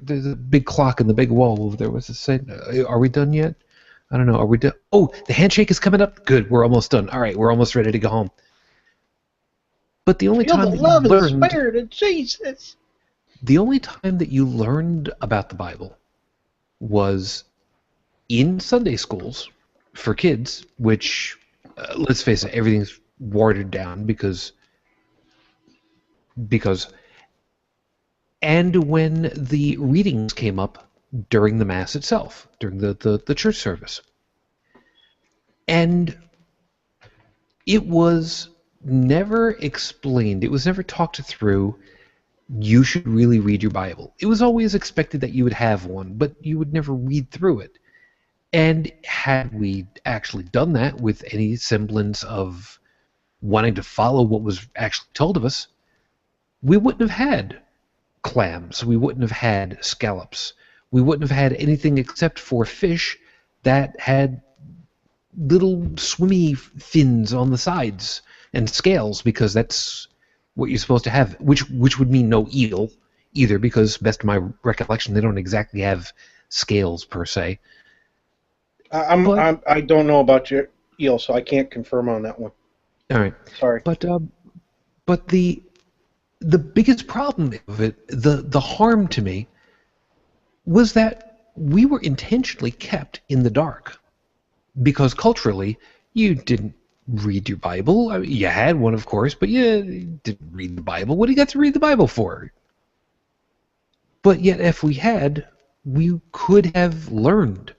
there's a big clock in the big wall over there. What's it say? Are we done yet? I don't know. Are we done? Oh, the handshake is coming up. Good, we're almost done. All right, we're almost ready to go home. But the only Feel the time that you love of the learned, Spirit of Jesus. the only time that you learned about the Bible was in Sunday schools for kids, which, let's face it, everything's watered down because and when the readings came up during the Mass itself, during the church service. And it was never explained, it was never talked through, you should really read your Bible. It was always expected that you would have one, but you would never read through it. And had we actually done that with any semblance of wanting to follow what was actually told of us, we wouldn't have had clams, we wouldn't have had scallops, we wouldn't have had anything except for fish that had little swimmy fins on the sides and scales, because that's what you're supposed to have, which would mean no eel either, because best of my recollection they don't exactly have scales per se. But I don't know about your eel, so I can't confirm on that one. all right, Sorry. but the biggest problem of it, the harm to me, was that we were intentionally kept in the dark. Because culturally, you didn't read your Bible. I mean, you had one, of course, but you didn't read the Bible. What do you got to read the Bible for? But yet, if we had, we could have learned.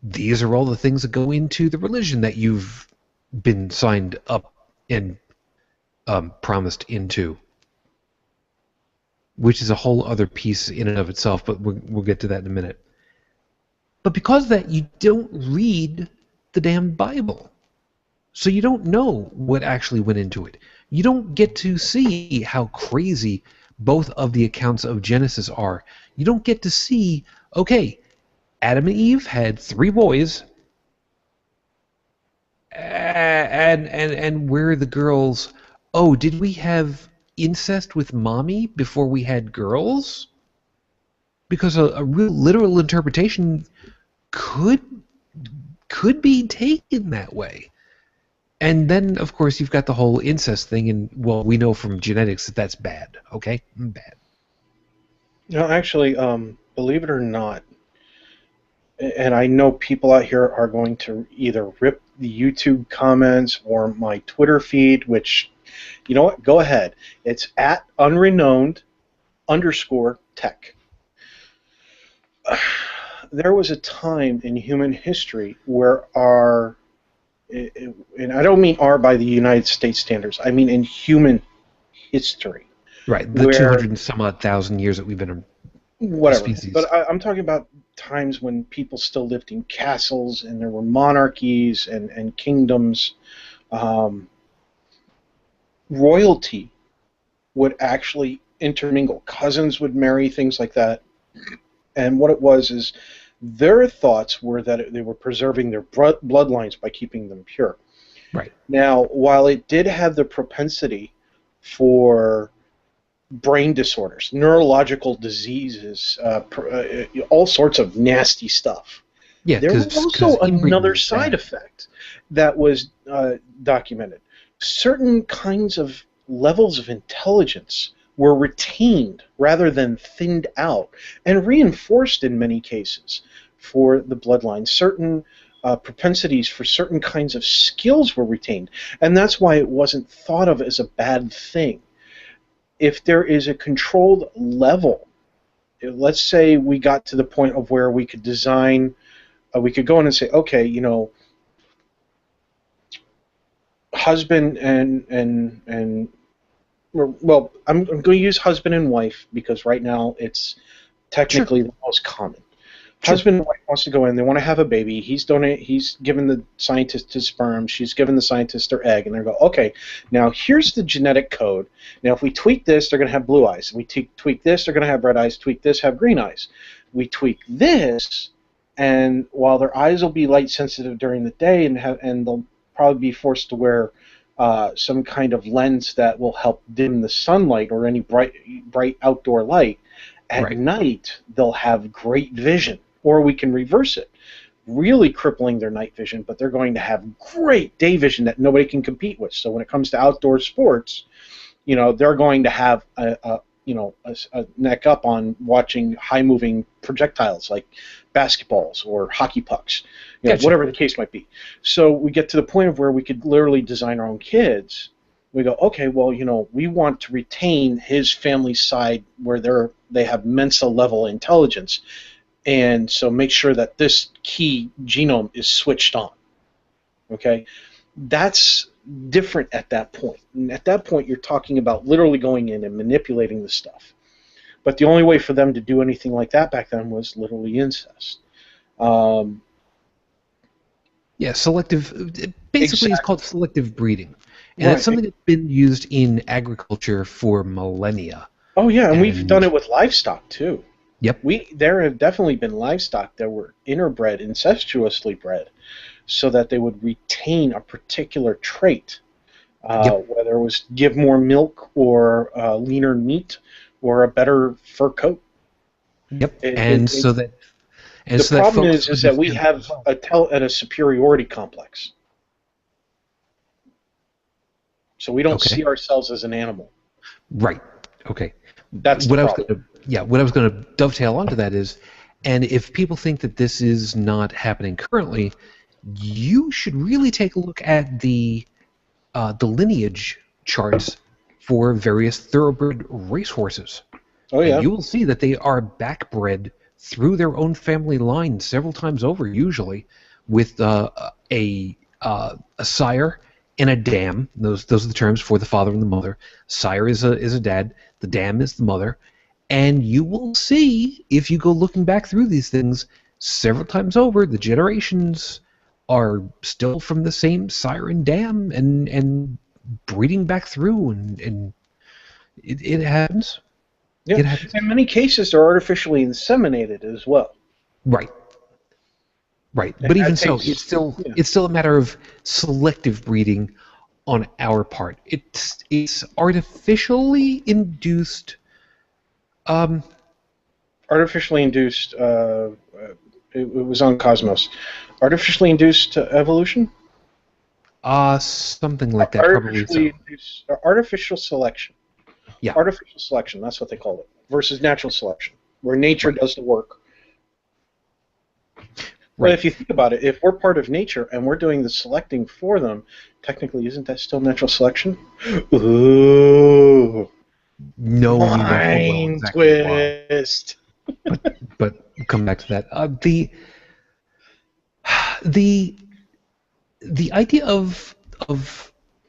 These are all the things that go into the religion that you've been signed up and promised into, which is a whole other piece in and of itself, but we'll get to that in a minute. But because of that, you don't read the damn Bible. So you don't know what actually went into it. You don't get to see how crazy both of the accounts of Genesis are. You don't get to see, okay, Adam and Eve had 3 boys, and where are the girls? Oh, did we have incest with mommy before we had girls? Because a real literal interpretation could be taken that way. And then, of course, you've got the whole incest thing, and, well, we know from genetics that that's bad, okay? Bad. No, actually, believe it or not, and I know people out here are going to either rip the YouTube comments or my Twitter feed, which, you know what, go ahead. It's at unrenowned_tech. There was a time in human history where and I don't mean our by the United States standards, I mean in human history. Right, the 200 and some odd thousand years that we've been a species. But I'm talking about times when people still lived in castles and there were monarchies and kingdoms. Royalty would actually intermingle. Cousins would marry, things like that. And what it was is their thoughts were that they were preserving their bloodlines by keeping them pure. Right. Now, while it did have the propensity for brain disorders, neurological diseases, all sorts of nasty stuff. Yeah, there was also another side effect that was documented. Certain kinds of levels of intelligence were retained rather than thinned out and reinforced in many cases for the bloodline. Certain propensities for certain kinds of skills were retained, and that's why it wasn't thought of as a bad thing. If there is a controlled level, let's say we got to the point of where we could design, we could go in and say, okay, you know, husband and well, I'm going to use husband and wife because right now it's technically the most common. Husband and wife wants to go in. They want to have a baby. He's given the scientist his sperm. She's given the scientist their egg, and they go, okay, now here's the genetic code. Now if we tweak this, they're going to have blue eyes. We tweak this, they're going to have red eyes. Tweak this, have green eyes. We tweak this, and while their eyes will be light sensitive during the day, and they'll probably be forced to wear some kind of lens that will help dim the sunlight or any bright outdoor light. At Right. night, they'll have great vision, or we can reverse it, really crippling their night vision, but they're going to have great day vision that nobody can compete with. So when it comes to outdoor sports, they're going to have a neck up on watching high moving projectiles like basketballs or hockey pucks, Gotcha. whatever the case might be. So we get to the point of where we could literally design our own kids. We go, okay, well, we want to retain his family side where they have Mensa level intelligence, and so make sure that this key genome is switched on. Okay, that's different at that point. And at that point, you're talking about literally going in and manipulating the stuff. But the only way for them to do anything like that back then was literally incest. Yeah, selective. Basically, it's called selective breeding, and Right. it's something that's been used in agriculture for millennia. Oh yeah, and we've done it with livestock too. Yep. There have definitely been livestock that were interbred, incestuously bred, so that they would retain a particular trait, Yep. whether it was give more milk or leaner meat or a better fur coat. Yep. The problem Folks is that we understand have as well. a superiority complex, so we don't see ourselves as an animal. Right. Okay. That's the problem. What I was going to dovetail onto that is, and if people think that this is not happening currently, you should really take a look at the lineage charts for various thoroughbred racehorses. Oh yeah. And you will see that they are backbred through their own family line several times over, usually with a sire and a dam. Those are the terms for the father and the mother. Sire is a dad. The dam is the mother. And you will see, if you go looking back through these things several times over, the generations are still from the same sire and dam and breeding back through, and it happens. Yeah. It happens. In many cases, they're artificially inseminated as well. Right. Right. And But even that so, takes- it's still a matter of selective breeding on our part. It's artificially induced. Artificially induced. It was on Cosmos. Artificially induced evolution. Something like that. Probably so. Induced, artificial selection. Yeah. Artificial selection. That's what they call it. Versus natural selection, where nature does the work. Right. But if you think about it, if we're part of nature and we're doing the selecting for them, technically, isn't that still natural selection? Ooh. No, we know full well Mind exactly why. twist. But come back to that. The idea of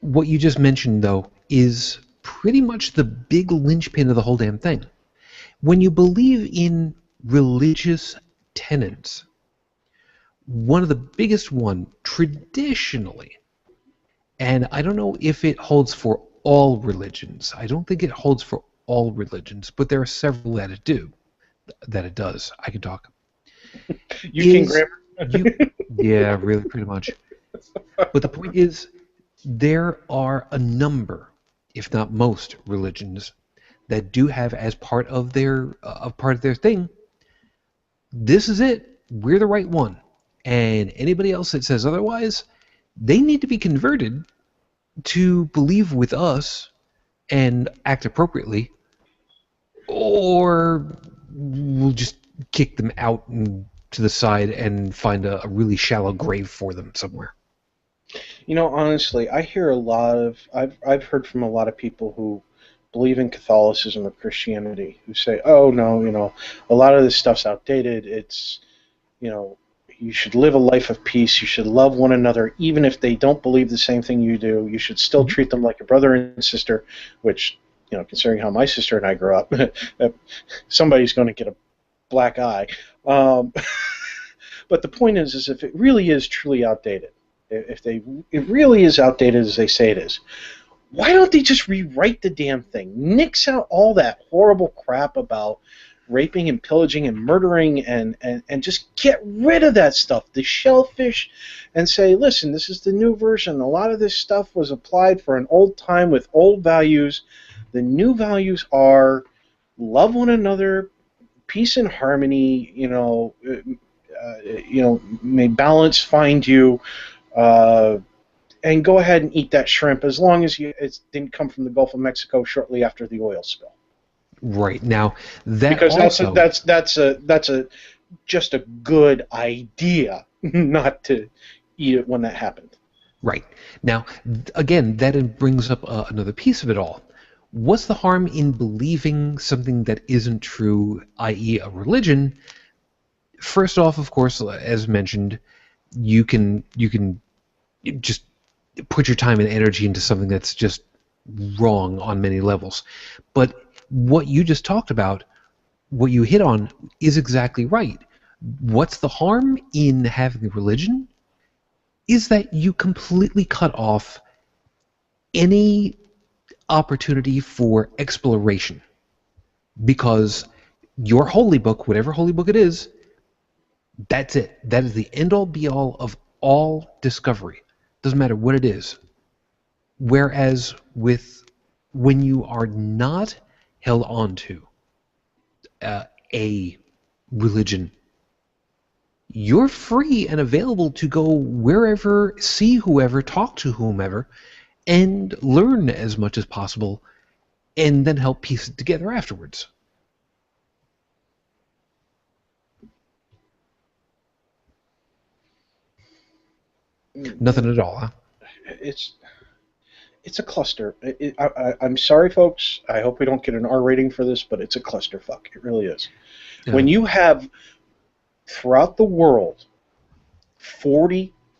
what you just mentioned, though, is pretty much the big linchpin of the whole damn thing. When you believe in religious tenets, one of the biggest one traditionally, and I don't know if it holds for all religions. I don't think it holds for all religions, but there are several that it does. I can talk. You can grammar. Yeah, really, pretty much. But the point is, there are a number, if not most, religions that do have as part of their thing. This is it. We're the right one, and anybody else that says otherwise, they need to be converted to believe with us and act appropriately, or we'll just kick them out and to the side and find a really shallow grave for them somewhere. Honestly, I hear a lot of. I've heard from a lot of people who believe in Catholicism or Christianity who say, "Oh no, a lot of this stuff's outdated. It's, you should live a life of peace. You should love one another, even if they don't believe the same thing you do. You should still treat them like a brother and sister." Which, considering how my sister and I grew up, somebody's going to get a black eye. But the point is if it really is truly outdated, it really is outdated as they say it is, why don't they just rewrite the damn thing? Nix out all that horrible crap about raping and pillaging and murdering and just get rid of that stuff, the shellfish, and say, listen, this is the new version. A lot of this stuff was applied for an old time with old values. The new values are love one another, peace and harmony, may balance find you, and go ahead and eat that shrimp as long as it didn't come from the Gulf of Mexico shortly after the oil spill. Right. Now, that Because also... that's just a good idea not to eat it when that happened. Right. Now, again, that brings up another piece of it all. What's the harm in believing something that isn't true, i.e. a religion? First off, of course, as mentioned, you can just put your time and energy into something that's just wrong on many levels. But what you just talked about, what you hit on, is exactly right. What's the harm in having a religion is that you completely cut off any opportunity for exploration, because your holy book, whatever holy book it is, that's it. That is the end-all be-all of all discovery. Doesn't matter what it is. Whereas when you are not held on to a religion, you're free and available to go wherever, see whoever, talk to whomever, and learn as much as possible, and then help piece it together afterwards. Nothing at all, huh? It's a cluster. I'm sorry, folks. I hope we don't get an R rating for this, but it's a clusterfuck. It really is. Yeah. When you have, throughout the world,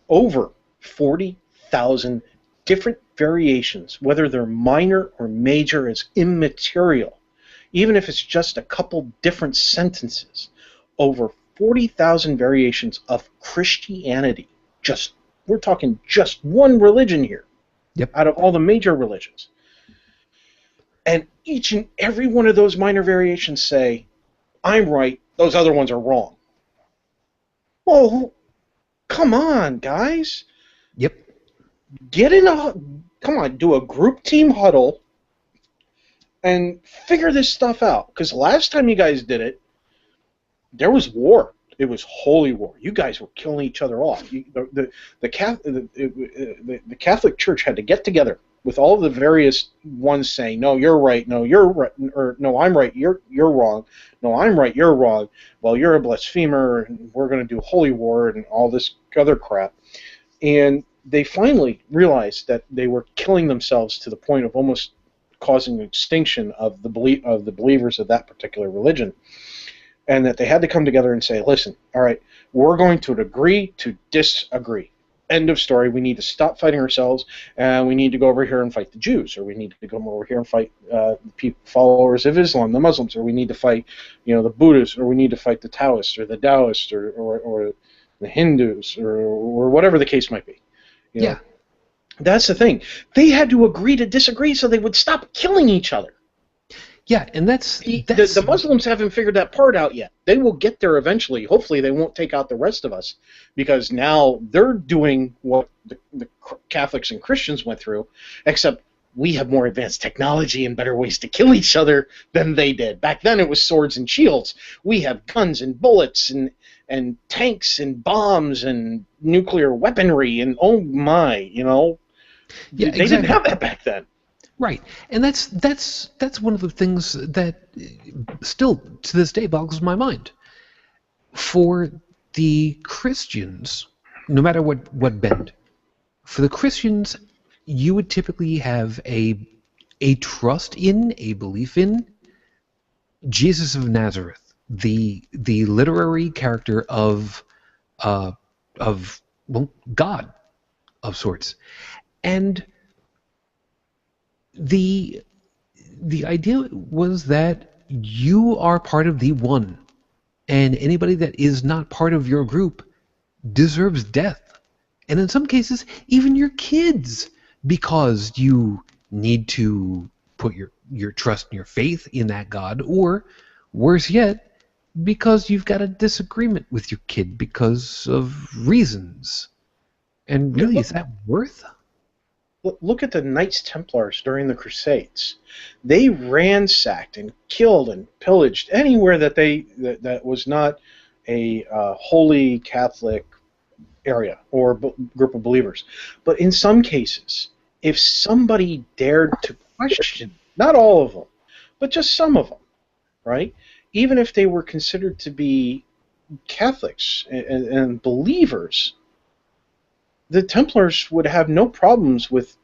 over 40,000 different variations, whether they're minor or major, is immaterial. Even if it's just a couple different sentences, over 40,000 variations of Christianity. We're talking just one religion here. Yep. Out of all the major religions. And each and every one of those minor variations say, I'm right, those other ones are wrong. Well, come on, guys. Yep. Come on, do a group team huddle and figure this stuff out. Because last time you guys did it, there was war. It was holy war. You guys were killing each other off. The Catholic Church had to get together with all of the various ones saying, no, you're right, no, you're right, or no, I'm right, you're wrong, no, I'm right, you're wrong, well, you're a blasphemer, and we're going to do holy war and all this other crap. And they finally realized that they were killing themselves to the point of almost causing extinction of the believers of that particular religion. And that they had to come together and say, listen, all right, we're going to agree to disagree. End of story. We need to stop fighting ourselves, and we need to go over here and fight the Jews, or we need to go over here and fight followers of Islam, the Muslims, or we need to fight, the Buddhists, or we need to fight the Taoists, or the Taoists, or the Hindus, or whatever the case might be. Yeah. That's the thing. They had to agree to disagree so they would stop killing each other. Yeah, and that's the Muslims haven't figured that part out yet. They will get there eventually. Hopefully they won't take out the rest of us, because now they're doing what the Catholics and Christians went through, except we have more advanced technology and better ways to kill each other than they did. Back then it was swords and shields. We have guns and bullets and tanks and bombs and nuclear weaponry, and oh my, Yeah, they exactly. didn't have that back then. Right, and that's one of the things that still to this day boggles my mind. For the Christians, no matter what bend, for the Christians, you would typically have a trust in, a belief in Jesus of Nazareth, the literary character of God of sorts, and the idea was that you are part of the one, and anybody that is not part of your group deserves death, and in some cases even your kids, because you need to put your trust and your faith in that God, or Worse yet, because you've got a disagreement with your kid because of reasons. And Yeah, really, is that worth? look at the Knights Templars during the Crusades. They ransacked and killed and pillaged anywhere that was not a holy Catholic area or group of believers. But in some cases, if somebody dared to question, not all of them, but just some of them, right? Even if they were considered to be Catholics and believers, the Templars would have no problems with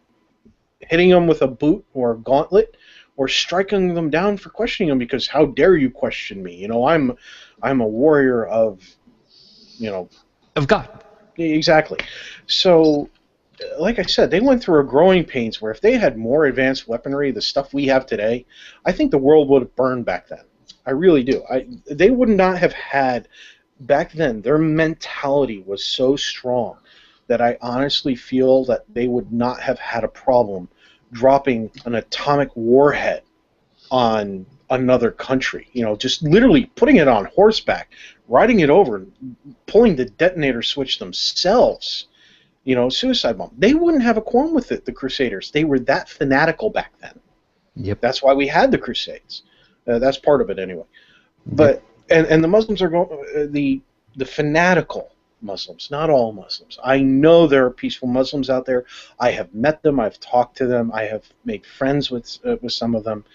hitting them with a boot or a gauntlet or striking them down for questioning them, because how dare you question me? I'm a warrior of, Of God. exactly. So, like I said, they went through a growing pains where if they had more advanced weaponry, the stuff we have today, I think the world would have burned back then. I really do. They would not have had, back then, their mentality was so strong that I honestly feel that they would not have had a problem dropping an atomic warhead on another country. Just literally putting it on horseback, riding it over, pulling the detonator switch themselves. Suicide bomb. They wouldn't have a qualm with it, the Crusaders. They were that fanatical back then. Yep. That's why we had the Crusades. That's part of it anyway. Yep. But and the Muslims are going the fanatical Muslims, not all Muslims. I know there are peaceful Muslims out there. I have met them. I've talked to them. I have made friends with some of them.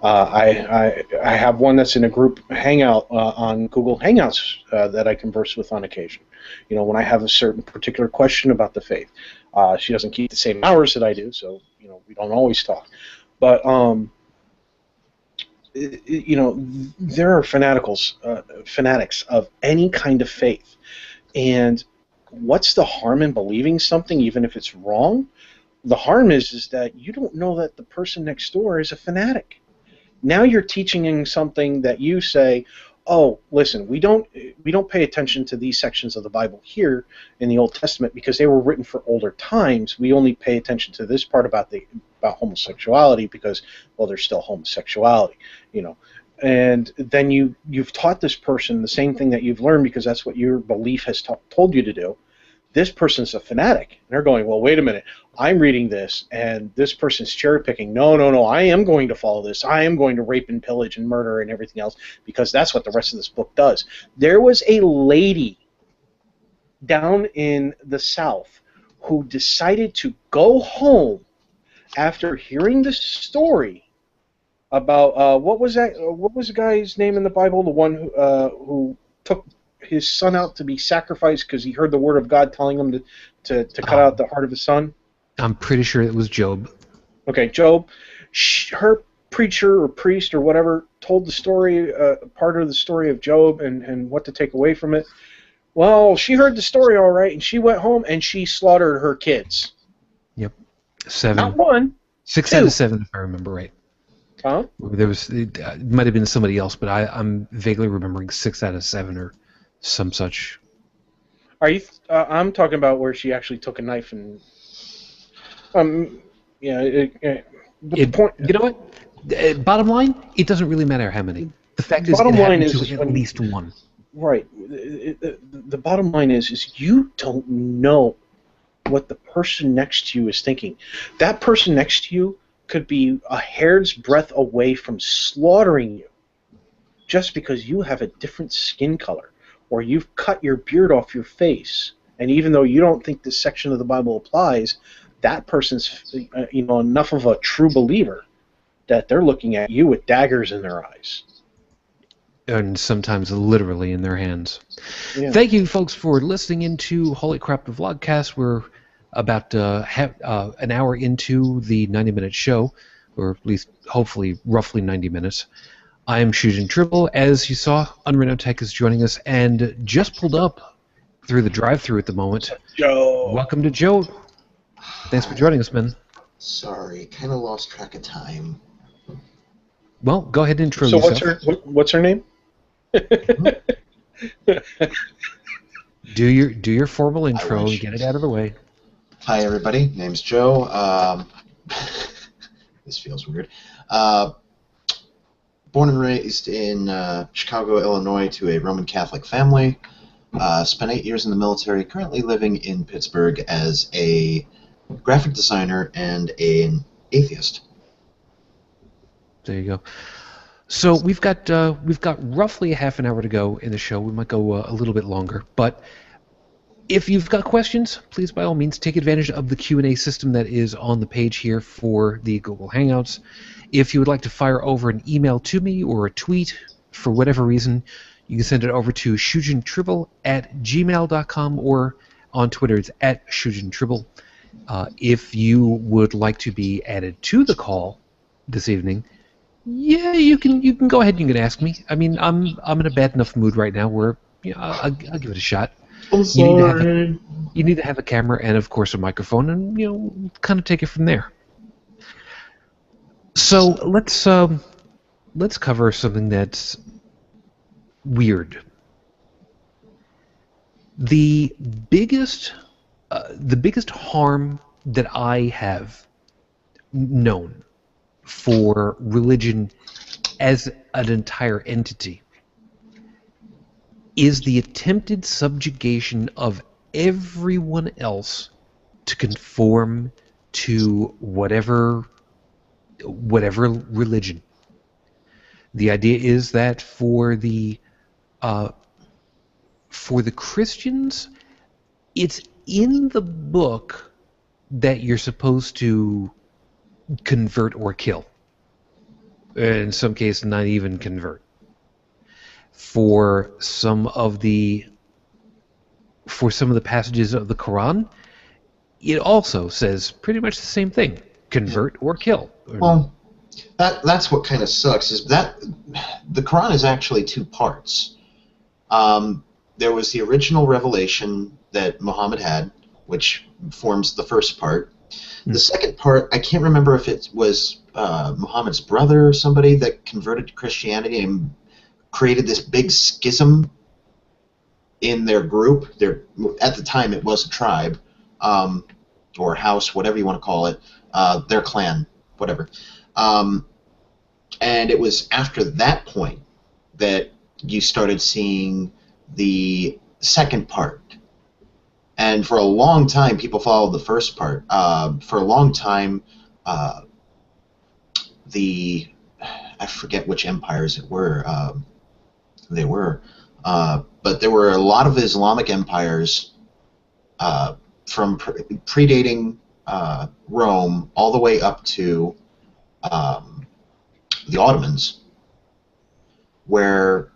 I have one that's in a group hangout on Google Hangouts that I converse with on occasion. When I have a certain particular question about the faith. She doesn't keep the same hours that I do, so we don't always talk. But there are fanatics of any kind of faith. And what's the harm in believing something, even if it's wrong? The harm is that you don't know that the person next door is a fanatic. Now you're teaching him something that you say, oh, listen, we don't pay attention to these sections of the Bible here in the Old Testament because they were written for older times. We only pay attention to this part about homosexuality because, well, there's still homosexuality, And then you've taught this person the same thing that you've learned because that's what your belief has told you to do. This person's a fanatic. And they're going, well, wait a minute. I'm reading this, and this person's cherry-picking. No. I am going to follow this. I am going to rape and pillage and murder and everything else because that's what the rest of this book does. There was a lady down in the South who decided to go home after hearing the story about what was the guy's name in the Bible? The one who took his son out to be sacrificed because he heard the word of God telling him to cut out the heart of his son. I'm pretty sure it was Job. Okay, Job. Her preacher or priest or whatever told the story, part of the story of Job and what to take away from it. Well, she heard the story all right, and she went home and she slaughtered her kids. Yep. 7. Not one. 6 2. out of 7, if I remember right. Huh? There was, it might have been somebody else, but I'm vaguely remembering 6 out of 7 or some such. Are you? I'm talking about where she actually took a knife and. Yeah. The point. You know what? Bottom line, it doesn't really matter how many. The fact is, it happened to at least one. Right. The bottom line is you don't know what the person next to you is thinking. That person next to you could be a hair's breadth away from slaughtering you just because you have a different skin color or you've cut your beard off your face. And even though you don't think this section of the Bible applies, that person's enough of a true believer that they're looking at you with daggers in their eyes. And sometimes literally in their hands. Yeah. Thank you, folks, for listening into Holy Crap, the Vlogcast. We're about an hour into the 90-minute show, or at least, hopefully, roughly 90 minutes. I am Shujin Tribble. As you saw, Unreno Tech is joining us and just pulled up through the drive-thru at the moment. Joe. Welcome to Joe. Thanks for joining us, man. Sorry, kind of lost track of time. Well, go ahead and intro so yourself. What's her name? Do your formal intro and get it out of the way. Hi, everybody. Name's Joe. This feels weird. Born born and raised in Chicago, Illinois, to a Roman Catholic family. Spent 8 years in the military. Currently living in Pittsburgh as a graphic designer and an atheist. There you go. So we've got roughly a half an hour to go in the show. We might go a little bit longer, but if you've got questions, please by all means take advantage of the Q&A system that is on the page here for the Google Hangouts. If you would like to fire over an email to me or a tweet for whatever reason, you can send it over to shujintribble@gmail.com, or on Twitter it's @shujintribble. If you would like to be added to the call this evening, yeah, you can go ahead and you can ask me. I mean, I'm in a bad enough mood right now where I'll give it a shot. I'm sorry. You need to have a camera and, of course, a microphone, and kind of take it from there. So let's cover something that's weird. The biggest harm that I have known for religion as an entire entity is the attempted subjugation of everyone else to conform to whatever religion. The idea is that for the Christians, it's in the book that you're supposed to convert or kill. In some cases, not even convert. For some of the passages of the Quran, it also says pretty much the same thing: convert or kill. Well, that's what kind of sucks, is that the Quran is actually two parts. There was the original revelation that Muhammad had, which forms the first part. The second part, I can't remember if it was Muhammad's brother or somebody that converted to Christianity and created this big schism in their group. At the time, it was a tribe, or house, whatever you want to call it, their clan, whatever. And it was after that point that you started seeing the second part. And for a long time, people followed the first part. For a long time, I forget which empires it were. They were. But there were a lot of Islamic empires from predating Rome all the way up to the Ottomans, where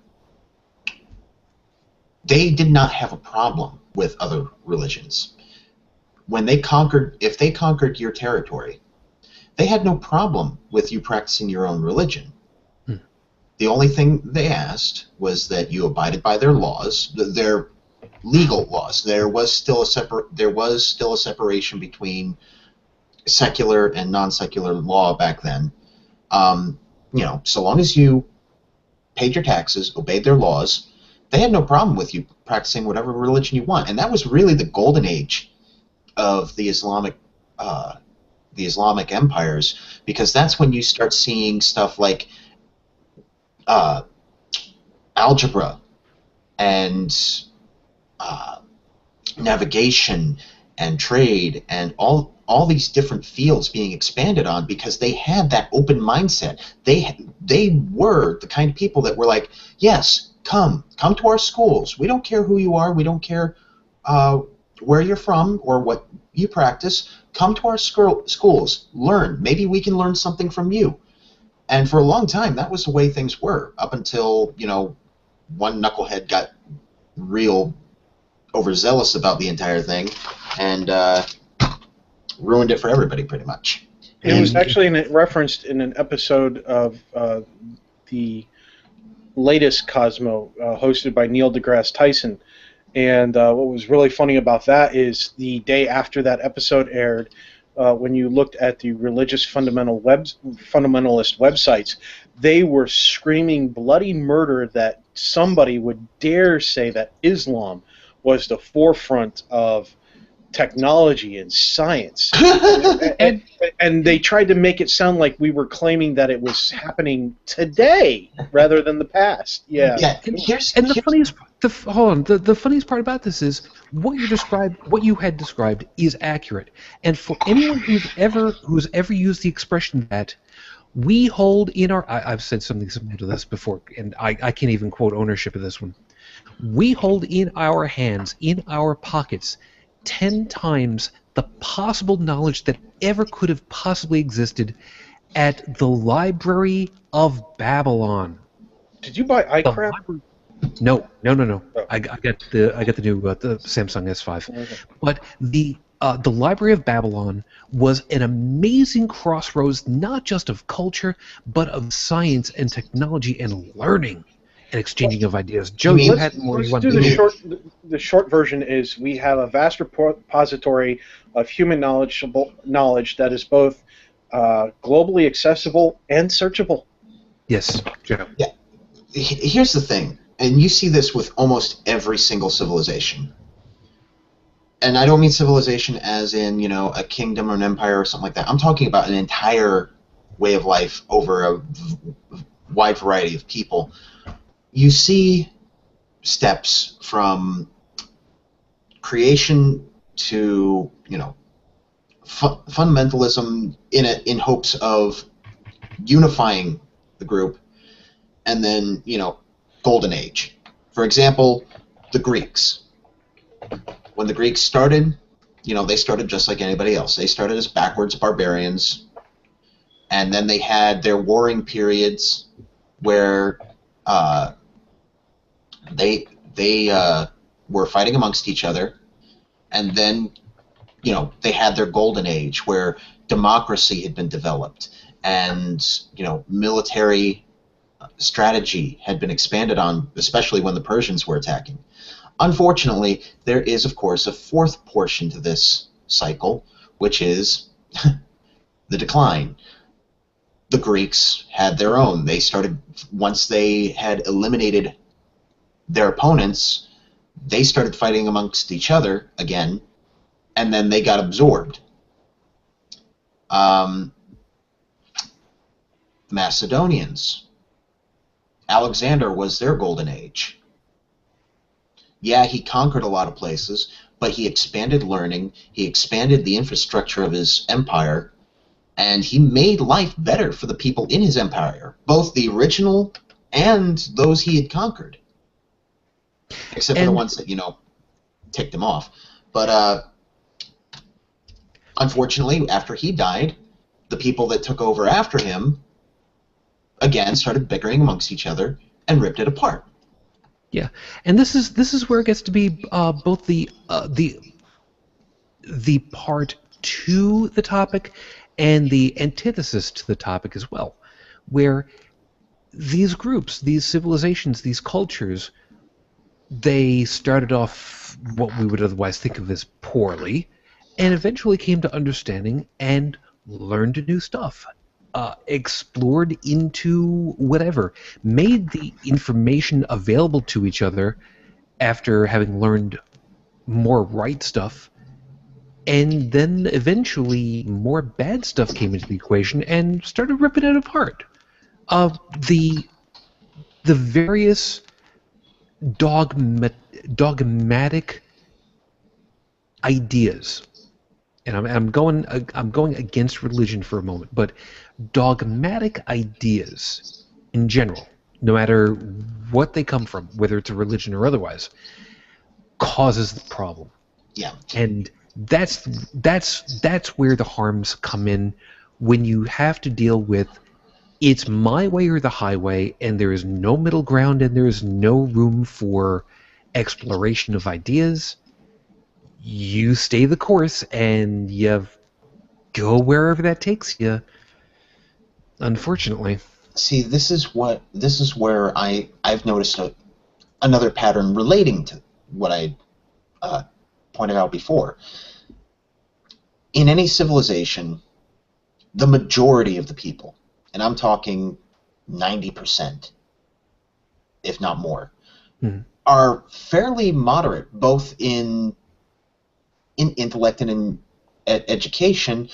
they did not have a problem with other religions. If they conquered your territory, they had no problem with you practicing your own religion. The only thing they asked was that you abided by their laws, their legal laws. There was still a separation between secular and non-secular law back then. So long as you paid your taxes, obeyed their laws, they had no problem with you practicing whatever religion you want. And that was really the golden age of the Islamic empires, because that's when you start seeing stuff like algebra and navigation and trade and all these different fields being expanded on, because they had that open mindset. They were the kind of people that were like, yes, come to our schools. We don't care who you are. We don't care where you're from or what you practice. Come to our schools. Learn. Maybe we can learn something from you. And for a long time, that was the way things were, up until, one knucklehead got real overzealous about the entire thing and ruined it for everybody, pretty much. It was actually referenced in an episode of the latest Cosmo, hosted by Neil deGrasse Tyson. And what was really funny about that is the day after that episode aired, when you looked at the religious fundamentalist websites, they were screaming bloody murder that somebody would dare say that Islam was the forefront of technology and science. And they tried to make it sound like we were claiming that it was happening today rather than the past. Yeah. The funniest part about this is what you had described is accurate. And for anyone who's ever used the expression that we hold in our, I've said something similar to this before, and I can't even quote ownership of this one. We hold in our hands, in our pockets, 10 times the possible knowledge that ever could have possibly existed at the Library of Babylon. Did you buy iCrap? No. Oh. I got the new the Samsung S5. Okay. But the Library of Babylon was an amazing crossroads, not just of culture, but of science and technology and learning and exchanging of ideas. Joe, you had more. Let's do the short version. Is we have a vast repository of human knowledge that is both globally accessible and searchable. Yes, Joe. Yeah. Here's the thing, and you see this with almost every single civilization. And I don't mean civilization as in, a kingdom or an empire or something like that. I'm talking about an entire way of life over a wide variety of people. You see steps from creation to, fundamentalism in hopes of unifying the group, and then, Golden Age. For example, the Greeks. When the Greeks started, they started just like anybody else. They started as backwards barbarians, and then they had their warring periods where they were fighting amongst each other, and then they had their golden age where democracy had been developed, and military strategy had been expanded on, especially when the Persians were attacking. Unfortunately, there is, of course, a fourth portion to this cycle, which is the decline. The Greeks had their own. They started, once they had eliminated their opponents, they started fighting amongst each other again, and then they got absorbed. Macedonians. Alexander was their golden age. Yeah, he conquered a lot of places, but he expanded learning, he expanded the infrastructure of his empire, and he made life better for the people in his empire, both the original and those he had conquered. Except for the ones that, ticked him off. But unfortunately, after he died, the people that took over after him, again, started bickering amongst each other and ripped it apart. Yeah, and this is where it gets to be both the part to the topic and the antithesis to the topic as well, where these groups, these civilizations, these cultures, they started off what we would otherwise think of as poorly, and eventually came to understanding and learned new stuff. Explored into whatever, made the information available to each other after having learned more right stuff, and then eventually more bad stuff came into the equation and started ripping it apart. The various dogmatic ideas, and I'm going against religion for a moment, but dogmatic ideas in general, no matter what they come from, whether it's a religion or otherwise, causes the problem. Yeah. And that's where the harms come in, when you have to deal with it's my way or the highway, and there is no middle ground, and there is no room for exploration of ideas. You stay the course, and you go wherever that takes you. Unfortunately. See, this is where I've noticed another pattern relating to what I pointed out before. In any civilization, the majority of the people, and I'm talking 90%, if not more, are fairly moderate, both in in intellect and in education,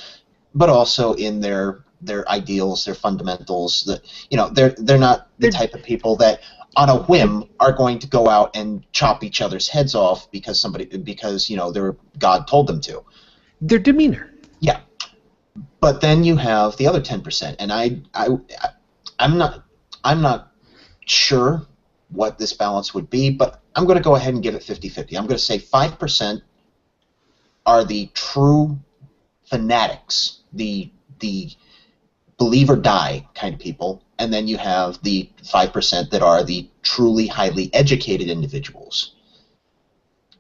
but also in their ideals, their fundamentals. That they're not the type of people that on a whim are going to go out and chop each other's heads off because their God told them to. Their demeanor. Yeah, but then you have the other 10%, and I'm not sure what this balance would be, but I'm going to go ahead and give it 50-50. I'm going to say 5% are the true fanatics, the believe or die kind of people, and then you have the 5% that are the truly highly educated individuals.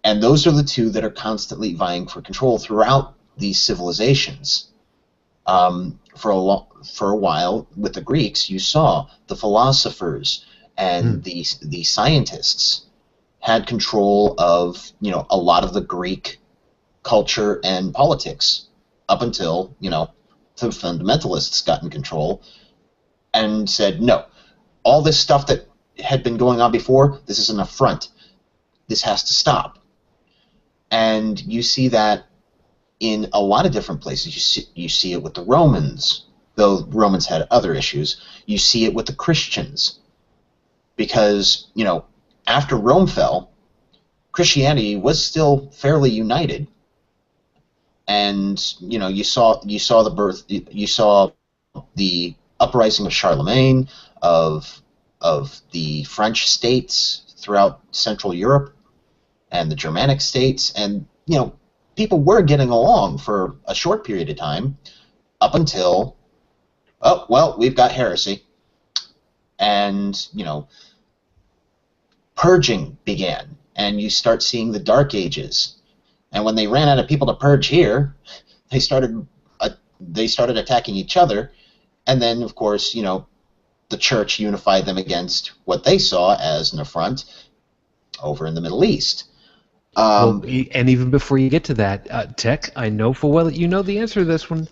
And those are the two that are constantly vying for control throughout these civilizations. For a while, with the Greeks, you saw the philosophers and the scientists had control of a lot of the Greek culture and politics up until the fundamentalists got in control and said, no, all this stuff that had been going on before, this is an affront. This has to stop. And you see that in a lot of different places. You see it with the Romans, though Romans had other issues. You see it with the Christians. Because, after Rome fell, Christianity was still fairly united. And, you saw the uprising of Charlemagne, of the French states throughout Central Europe, and the Germanic states, and, people were getting along for a short period of time, up until, oh, well, we've got heresy. And, purging began, and you start seeing the Dark Ages. And when they ran out of people to purge here, they started attacking each other, and then, of course, the church unified them against what they saw as an affront over in the Middle East. And even before you get to that, Tech, I know full well that you know the answer to this one.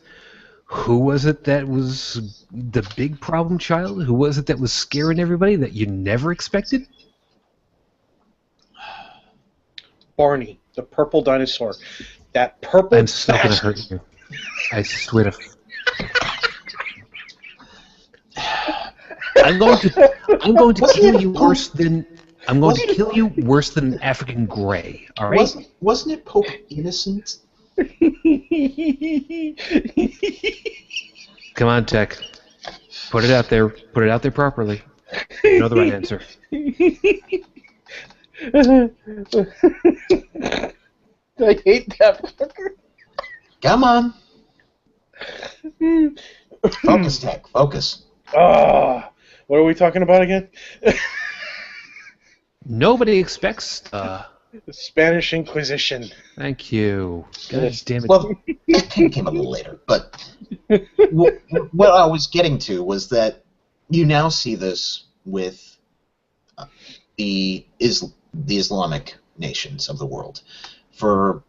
Who was it that was the big problem child? Who was it that was scaring everybody that you never expected? Barney, the purple dinosaur. That purple I'm still going to hurt you. I swear to... I'm going to kill you worse than... I'm going to kill you worse than an African Grey, all right? Wasn't it Pope Innocent? Come on, Tech. Put it out there. Put it out there properly. You know the right answer. I hate that fucker. Come on. Focus, Tech. Focus. What are we talking about again? Nobody expects the Spanish Inquisition. Thank you. God damn it. Well, that kind of came a little later, but what I was getting to was that you now see this with the Islamic nations of the world. For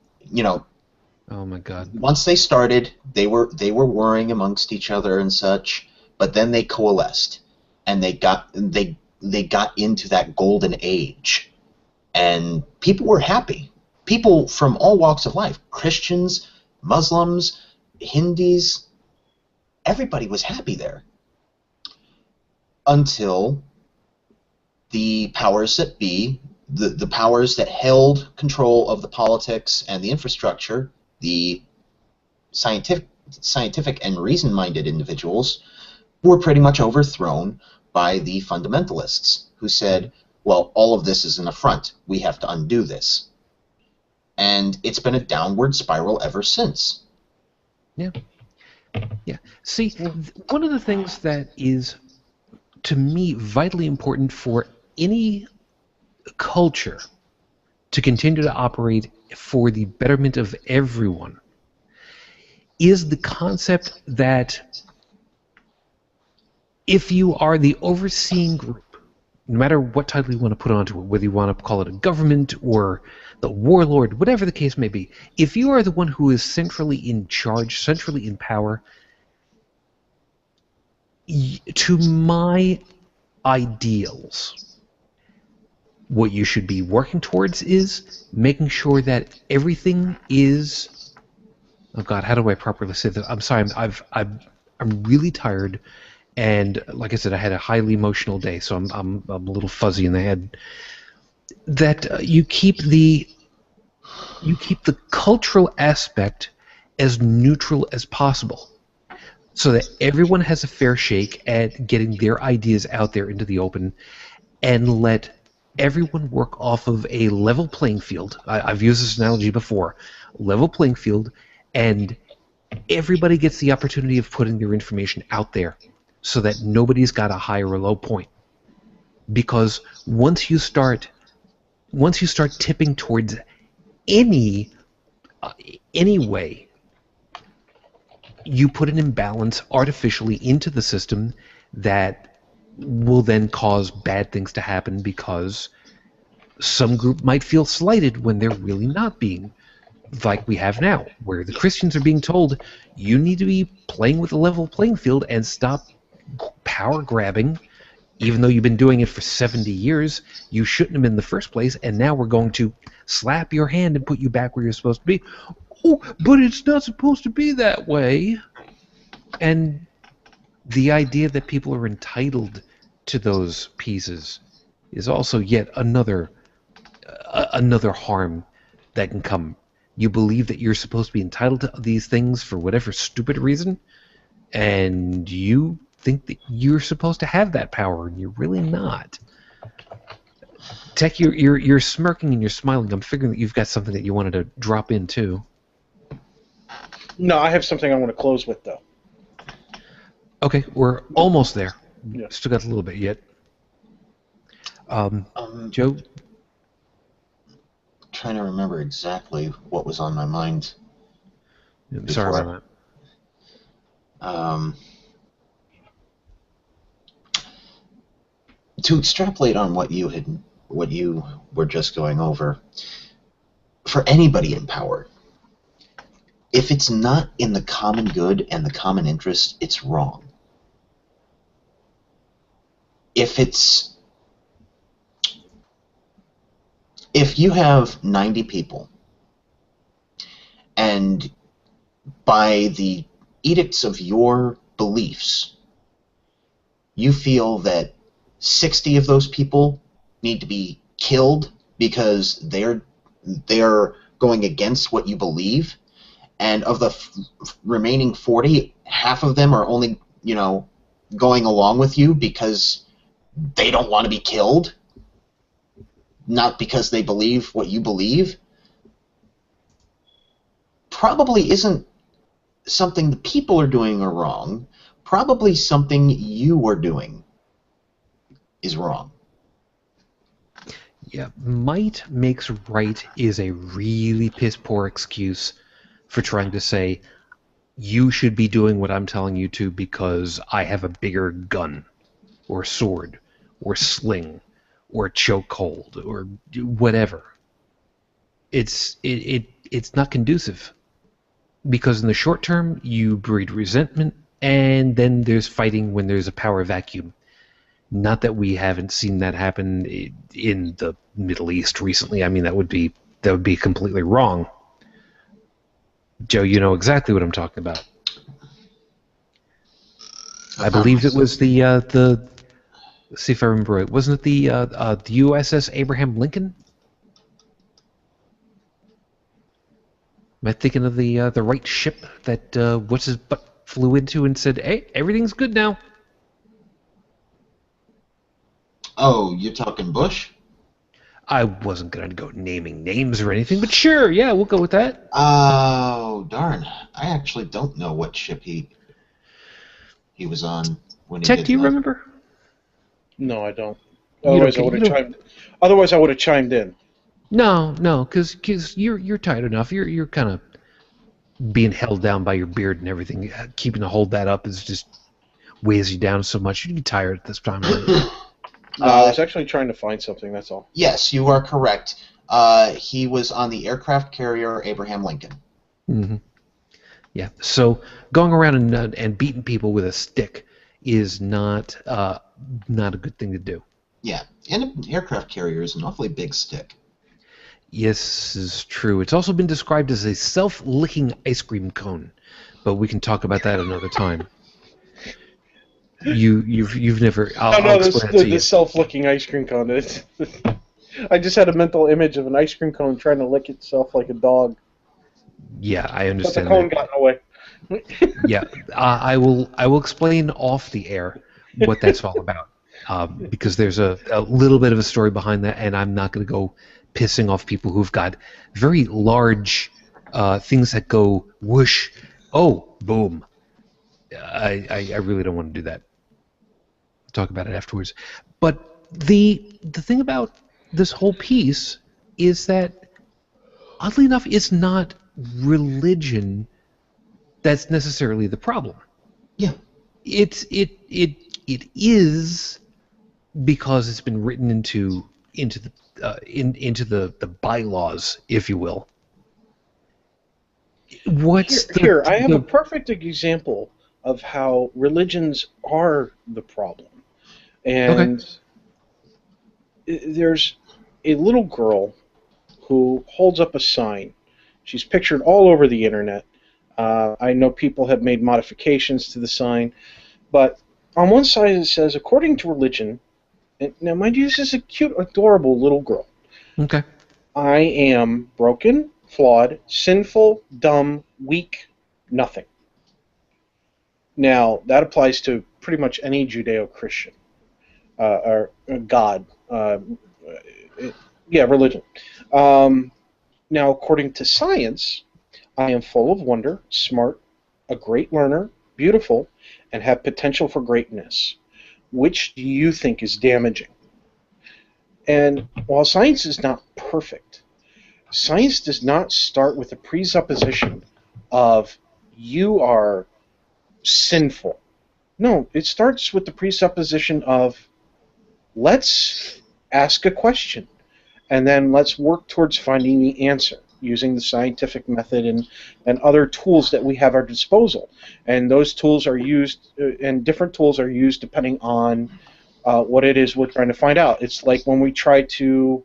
oh my God. Once they started, they were warring amongst each other and such, but then they coalesced and they got into that golden age, and people were happy. People from all walks of life, Christians, Muslims, Hindus, everybody was happy there. Until the powers that be, the powers that held control of the politics and the infrastructure, the scientific and reason-minded individuals, were pretty much overthrown by the fundamentalists, who said, well, all of this is an affront. We have to undo this. And it's been a downward spiral ever since. Yeah. Yeah. See, one of the things that is, to me, vitally important for any culture to continue to operate for the betterment of everyone is the concept that if you are the overseeing group, no matter what title you want to put onto it, whether you want to call it a government or the warlord, whatever the case may be, if you are the one who is centrally in charge, centrally in power, to my ideals, What you should be working towards is making sure that everything is. Oh God, how do I properly say that? I'm sorry, I'm really tired, and like I said, I had a highly emotional day, so I'm a little fuzzy in the head. That you keep the cultural aspect as neutral as possible, so that everyone has a fair shake at getting their ideas out there into the open, and let everyone work off of a level playing field. I've used this analogy before. Level playing field, and everybody gets the opportunity of putting their information out there so that nobody's got a high or a low point. Because once you start tipping towards any way, you put an imbalance artificially into the system that will then cause bad things to happen, because some group might feel slighted when they're really not being, like we have now, where the Christians are being told, you need to be playing with a level playing field and stop power grabbing. Even though you've been doing it for 70 years, you shouldn't have in the first place, and now we're going to slap your hand and put you back where you're supposed to be. Oh, but it's not supposed to be that way. And the idea that people are entitled to those pieces is also yet another harm that can come. You believe that you're supposed to be entitled to these things for whatever stupid reason, and you think that you're supposed to have that power, and you're really not. Tech, you're smirking and you're smiling. I'm figuring that you've got something that you wanted to drop in too. No, I have something I want to close with, though. Okay, we're almost there. Yeah. Still got a little bit yet. Joe? Trying to remember exactly what was on my mind. Sorry about that. To extrapolate on what you were just going over, for anybody in power, if it's not in the common good and the common interest, it's wrong. If you have 90 people, and by the edicts of your beliefs, you feel that 60 of those people need to be killed because they're going against what you believe, and of the remaining 40, half of them are only, going along with you because they don't want to be killed, not because they believe what you believe, probably isn't something the people are doing are wrong. Probably something you are doing is wrong. Yeah, might makes right is a really piss-poor excuse for trying to say, you should be doing what I'm telling you to because I have a bigger gun, or sword, or sling, or chokehold, or whatever. It's not conducive, because in the short term you breed resentment, and then there's fighting when there's a power vacuum. Not that we haven't seen that happen in the Middle East recently. I mean, that would be completely wrong. Joe, you know exactly what I'm talking about. I believe it was the let's see if I remember right. Wasn't it the USS Abraham Lincoln? Am I thinking of the right ship that what's his butt flew into and said, "Hey, everything's good now"? Oh, you're talking Bush? I wasn't going to go naming names or anything, but sure, yeah, we'll go with that. Oh, darn. I actually don't know what ship he was on when he Tech, did do you that. remember? No, I don't. Otherwise, I would have chimed in. No, because you're tired enough. You're kind of being held down by your beard and everything. Keeping to hold that up is just weighs you down so much. You'd be tired at this time. No, I was actually trying to find something, that's all. Yes, you are correct. He was on the aircraft carrier Abraham Lincoln. Mm-hmm. Yeah, so going around and beating people with a stick is not a good thing to do. Yeah, and an aircraft carrier is an awfully big stick. Yes, this is true. It's also been described as a self-licking ice cream cone, but we can talk about that another time. You've never. I'll No, explain it to the you. self-licking ice cream cone. I just had a mental image of an ice cream cone trying to lick itself like a dog, Yeah, I but the understand cone that. got in the way. Yeah, I will explain off the air what that's all about, because there's a little bit of a story behind that, and I'm not going to go pissing off people who've got very large things that go whoosh, oh, boom. I really don't want to do that. Talk about it afterwards. But the thing about this whole piece is that, oddly enough, it's not religion that's necessarily the problem. Yeah. It is because it's been written into the bylaws, if you will. What's Here, I have a the perfect example of how religions are the problem. okay? And there's a little girl who holds up a sign. She's pictured all over the internet. I know people have made modifications to the sign, but on one side it says, according to religion, and now mind you, this is a cute, adorable little girl. Okay. I am broken, flawed, sinful, dumb, weak, nothing. Now, that applies to pretty much any Judeo-Christian or God. Yeah, religion. Um, Now, according to science, I am full of wonder, smart, a great learner, beautiful, and have potential for greatness. Which do you think is damaging? And while science is not perfect, science does not start with the presupposition of you are sinful. No, it starts with the presupposition of let's ask a question and then let's work towards finding the answer using the scientific method and other tools that we have at our disposal. And those tools are used, and different tools are used depending on what it is we're trying to find out. It's like when we try to,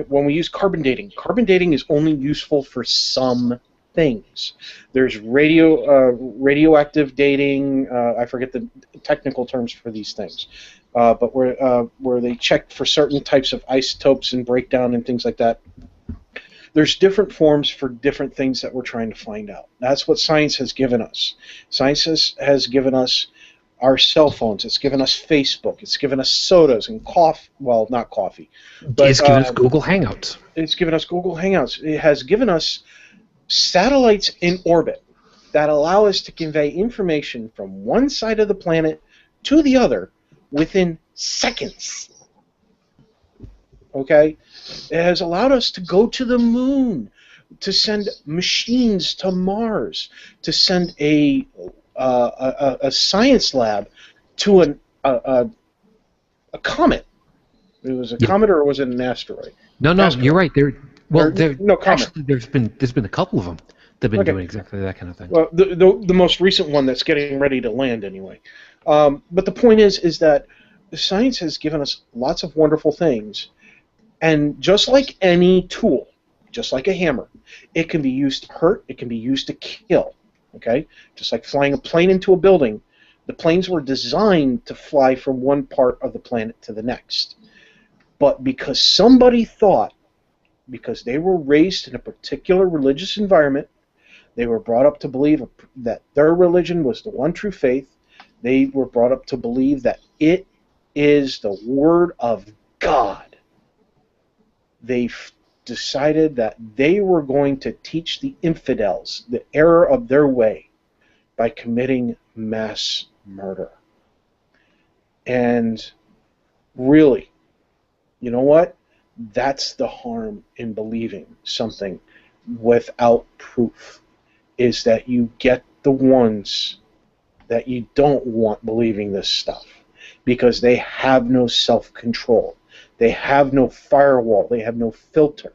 when we use carbon dating. Carbon dating is only useful for some things. There's radioactive dating. I forget the technical terms for these things, but where they check for certain types of isotopes and breakdown and things like that. There's different forms for different things that we're trying to find out. That's what science has given us. Science has given us our cell phones. It's given us Facebook. It's given us sodas and coffee. Well, not coffee, but It's given us Google Hangouts. it's given us Google Hangouts. It has given us satellites in orbit that allow us to convey information from one side of the planet to the other within seconds. Okay? It has allowed us to go to the moon, to send machines to Mars, to send a science lab to a comet. It was a comet, or was it an asteroid? No, you're right. No, comet. Actually, there's been a couple of them that've been doing exactly that kind of thing. Well, the most recent one that's getting ready to land anyway. But the point is that science has given us lots of wonderful things, and just like any tool, just like a hammer, it can be used to hurt, it can be used to kill. Okay, just like flying a plane into a building, the planes were designed to fly from one part of the planet to the next. But because somebody thought, because they were raised in a particular religious environment, they were brought up to believe that their religion was the one true faith. They were brought up to believe that it is the Word of God. They decided that they were going to teach the infidels the error of their way by committing mass murder. And really, you know what? That's the harm in believing something without proof, is that you get the ones that you don't want believing this stuff because they have no self-control. They have no firewall. They have no filter.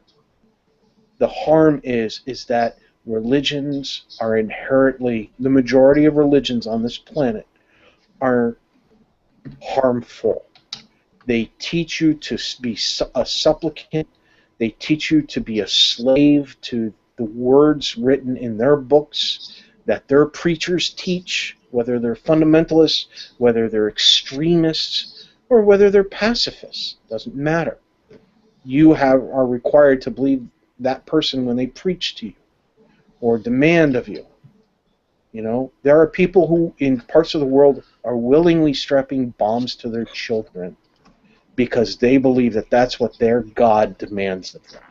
The harm is that religions are inherently, the majority of religions on this planet are harmful. They teach you to be a supplicant. They teach you to be a slave to the words written in their books that their preachers teach, whether they're fundamentalists, whether they're extremists, or whether they're pacifists. Doesn't matter. You are required to believe that person when they preach to you or demand of you. You know, there are people who in parts of the world are willingly strapping bombs to their children because they believe that that's what their God demands of them.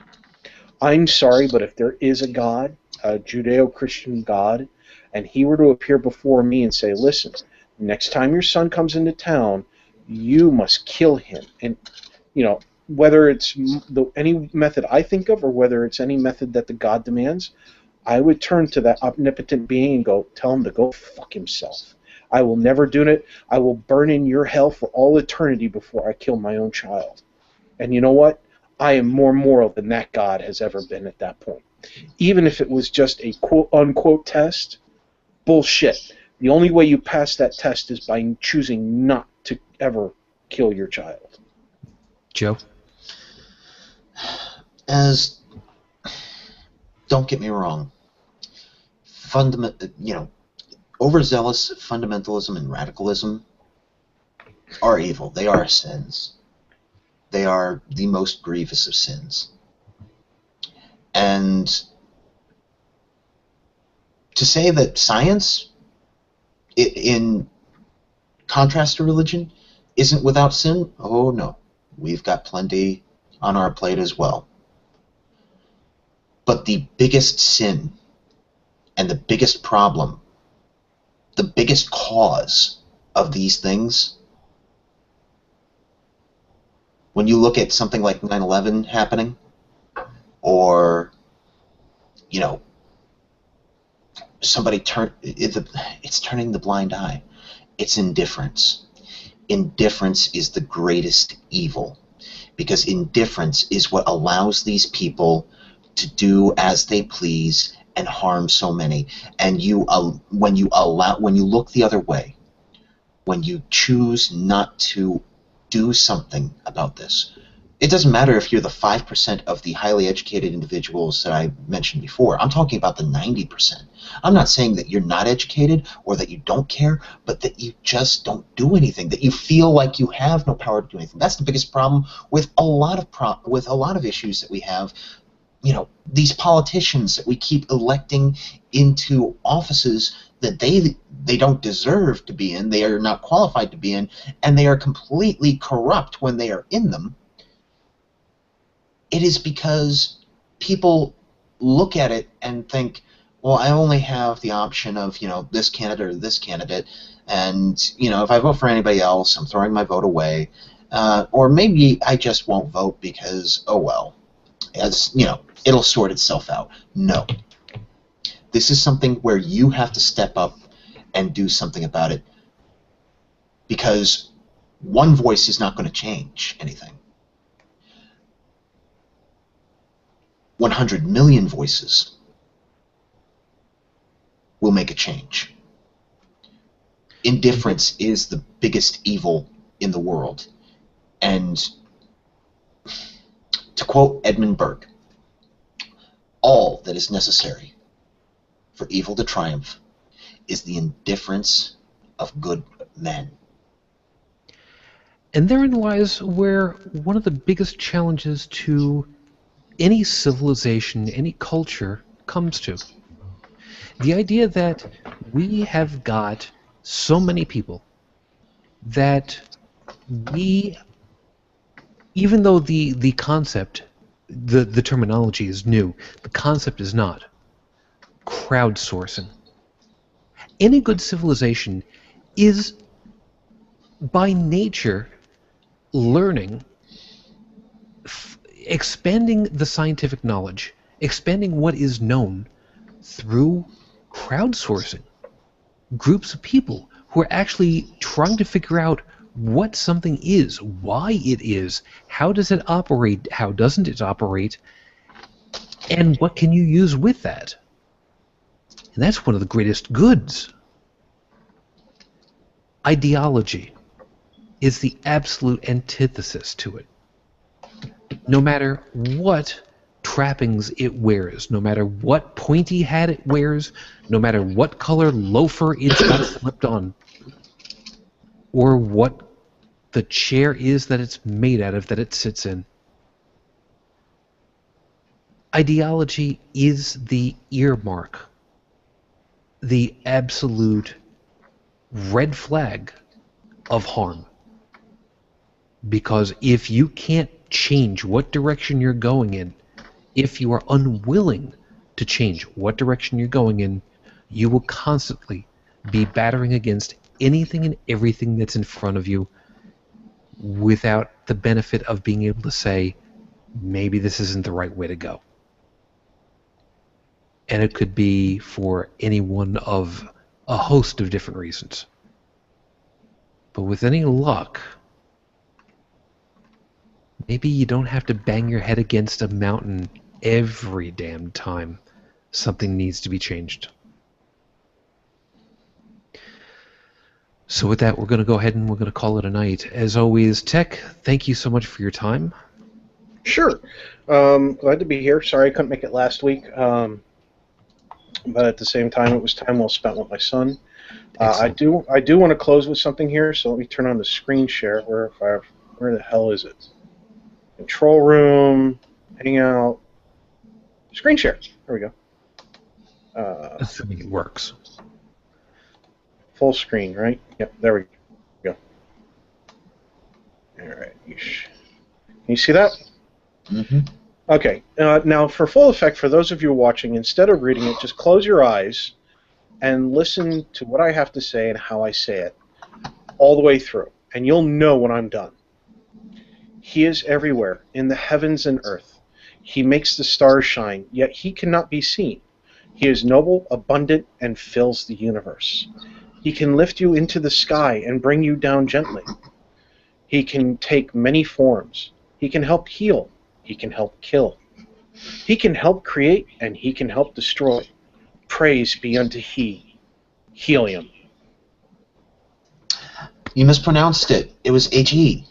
I'm sorry, but if there is a God, a Judeo-Christian God, and he were to appear before me and say, listen, next time your son comes into town, you must kill him. And, you know, whether it's any method I think of or whether it's any method that the God demands, I would turn to that omnipotent being and go, tell him to go fuck himself. I will never do it. I will burn in your hell for all eternity before I kill my own child. And you know what? I am more moral than that God has ever been at that point. Even if it was just a quote-unquote test, bullshit. The only way you pass that test is by choosing not to ever kill your child. Joe? Don't get me wrong, overzealous fundamentalism and radicalism are evil. They are sins. They are the most grievous of sins. And to say that science, in contrast to religion, isn't without sin, oh no. We've got plenty on our plate as well. But the biggest sin and the biggest problem, the biggest cause of these things, when you look at something like 9/11 happening, or, you know, it's turning the blind eye. It's indifference. Indifference is the greatest evil, because indifference is what allows these people to do as they please and harm so many. And when you look the other way, when you choose not to do something about this, it doesn't matter if you're the 5% of the highly educated individuals that I mentioned before. I'm talking about the 90%. I'm not saying that you're not educated or that you don't care, but that you just don't do anything, that you feel like you have no power to do anything. That's the biggest problem with a lot of issues that we have. You know, these politicians that we keep electing into offices that they don't deserve to be in, they are not qualified to be in, and they are completely corrupt when they are in them. It is because people look at it and think, well, I only have the option of, you know, this candidate or this candidate, and, you know, if I vote for anybody else, I'm throwing my vote away, or maybe I just won't vote because, oh well, as you know, it'll sort itself out. No. This is something where you have to step up and do something about it, because one voice is not going to change anything. 100 million voices will make a change. Indifference is the biggest evil in the world. And to quote Edmund Burke, all that is necessary for evil to triumph is the indifference of good men. And therein lies where one of the biggest challenges to any civilization, any culture, comes to. The idea that we have got so many people that we, even though the concept, the terminology is new, the concept is not, crowdsourcing. Any good civilization is, by nature, learning, expanding the scientific knowledge, expanding what is known through crowdsourcing. Groups of people who are actually trying to figure out what something is, why it is, how does it operate, how doesn't it operate, and what can you use with that. And that's one of the greatest goods. Ideology. is the absolute antithesis to it. No matter what trappings it wears, no matter what pointy hat it wears, no matter what color loafer it's got slipped on, or what the chair is that it's made out of that it sits in, ideology is the earmark, the absolute red flag of harm. Because if you can't change what direction you're going in, if you are unwilling to change what direction you're going in, you will constantly be battering against anything and everything that's in front of you without the benefit of being able to say, maybe this isn't the right way to go. And it could be for any one of a host of different reasons. But with any luck, maybe you don't have to bang your head against a mountain every damn time something needs to be changed. So with that, we're going to go ahead and we're going to call it a night. As always, Tech, thank you so much for your time. Sure. Glad to be here. Sorry I couldn't make it last week. But at the same time, it was time well spent with my son. I do want to close with something here, so let me turn on the screen share. Where the hell is it? Control room, hangout, screen share. There we go. Assuming it works. Full screen, right? Yep, there we go. All right. Can you see that? Mm-hmm. Okay. Now, for full effect, for those of you watching, instead of reading it, just close your eyes and listen to what I have to say and how I say it all the way through, and you'll know when I'm done. He is everywhere, in the heavens and earth. He makes the stars shine, yet he cannot be seen. He is noble, abundant, and fills the universe. He can lift you into the sky and bring you down gently. He can take many forms. He can help heal. He can help kill. He can help create, and he can help destroy. Praise be unto he, Helium. You mispronounced it. It was H-E.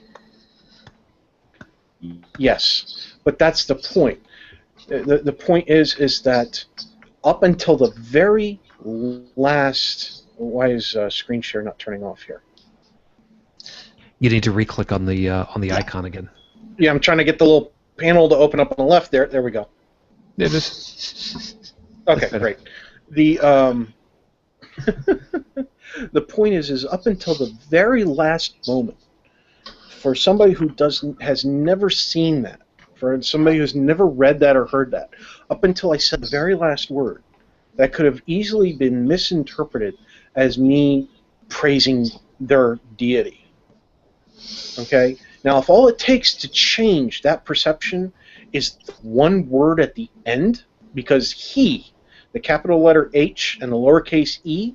Yes, but that's the point. The point is that up until the very last... Why is screen share not turning off here? You need to re-click on the icon again. Yeah, I'm trying to get the little panel to open up on the left there. There we go. Yeah, just... Okay, great. The the point is up until the very last moment, for somebody who has never seen that, for somebody who's never read that or heard that, up until I said the very last word, that could have easily been misinterpreted as me praising their deity. Okay? Now, if all it takes to change that perception is one word at the end, because he, the capital letter H and the lowercase e,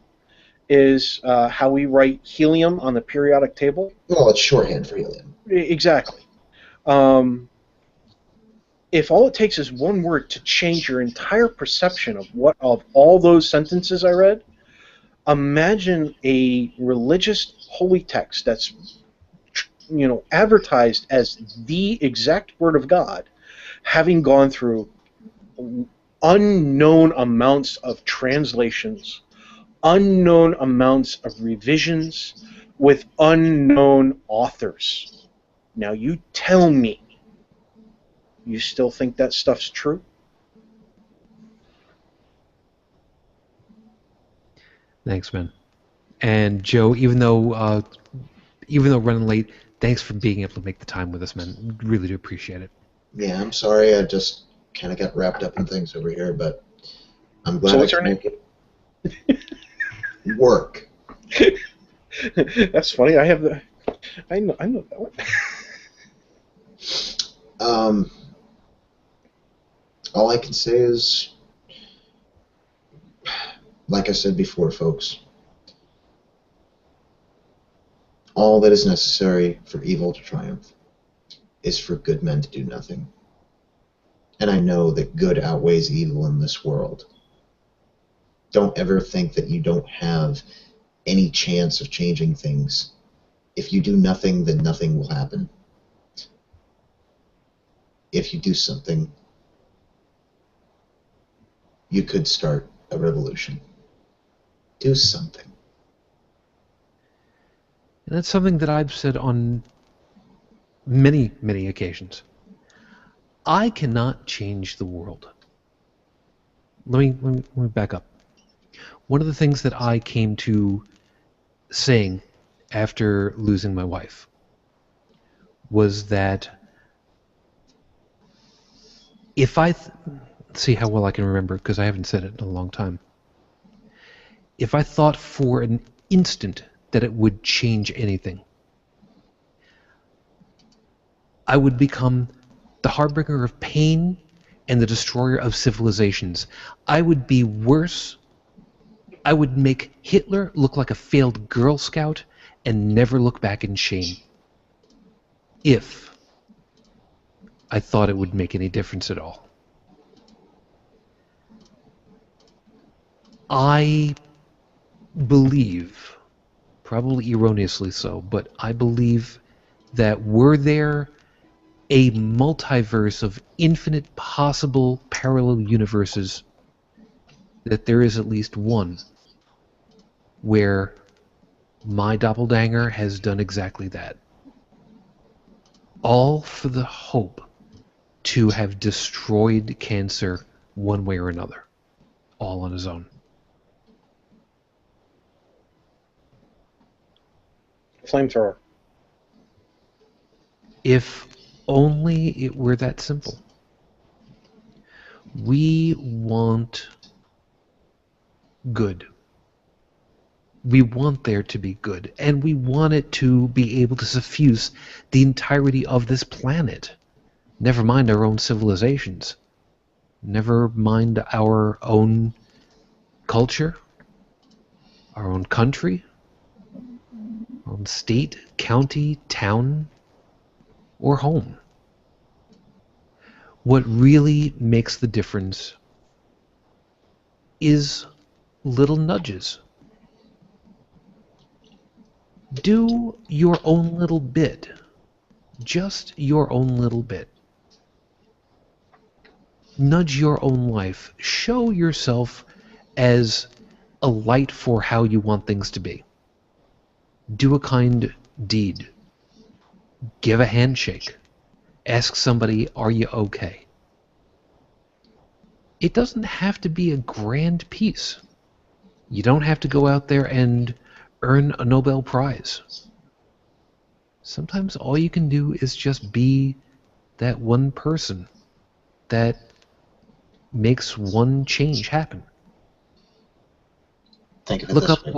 is how we write helium on the periodic table. Well, it's shorthand for helium. Exactly. If all it takes is one word to change your entire perception of all those sentences I read, imagine a religious holy text that's advertised as the exact word of God, having gone through unknown amounts of translations, unknown amounts of revisions, with unknown authors. Now you tell me, you still think that stuff's true? Thanks, man. And Joe, even though running late, thanks for being able to make the time with us, man. Really do appreciate it. Yeah, I'm sorry. I just kind of got wrapped up in things over here, but I'm glad. So what's your name? Work. That's funny. I know that one. All I can say is, like I said before, folks, all that is necessary for evil to triumph is for good men to do nothing. And I know that good outweighs evil in this world. Don't ever think that you don't have any chance of changing things If you do nothing, then nothing will happen. If you do something, you could start a revolution. Do something. And that's something that I've said on many, many occasions. I cannot change the world. Let me back up. One of the things that I came to saying after losing my wife was that if see how well I can remember, because I haven't said it in a long time. If I thought for an instant that it would change anything, I would become the harbinger of pain and the destroyer of civilizations. I would be worse. I would make Hitler look like a failed Girl Scout and never look back in shame. If I thought it would make any difference at all. I believe, probably erroneously so, but I believe that were there a multiverse of infinite possible parallel universes, that there is at least one where my doppelganger has done exactly that. All for the hope to have destroyed cancer one way or another, all on his own. Flamethrower. If only it were that simple. We want good. We want there to be good, and we want it to be able to suffuse the entirety of this planet. Never mind our own civilizations. Never mind our own culture, our own country, our own state, county, town, or home. What really makes the difference is little nudges. Do your own little bit. Just your own little bit. Nudge your own life. Show yourself as a light for how you want things to be. Do a kind deed. Give a handshake. Ask somebody, are you okay? It doesn't have to be a grand piece. You don't have to go out there and earn a Nobel Prize. Sometimes all you can do is just be that one person that makes one change happen. Think of it Look this up way.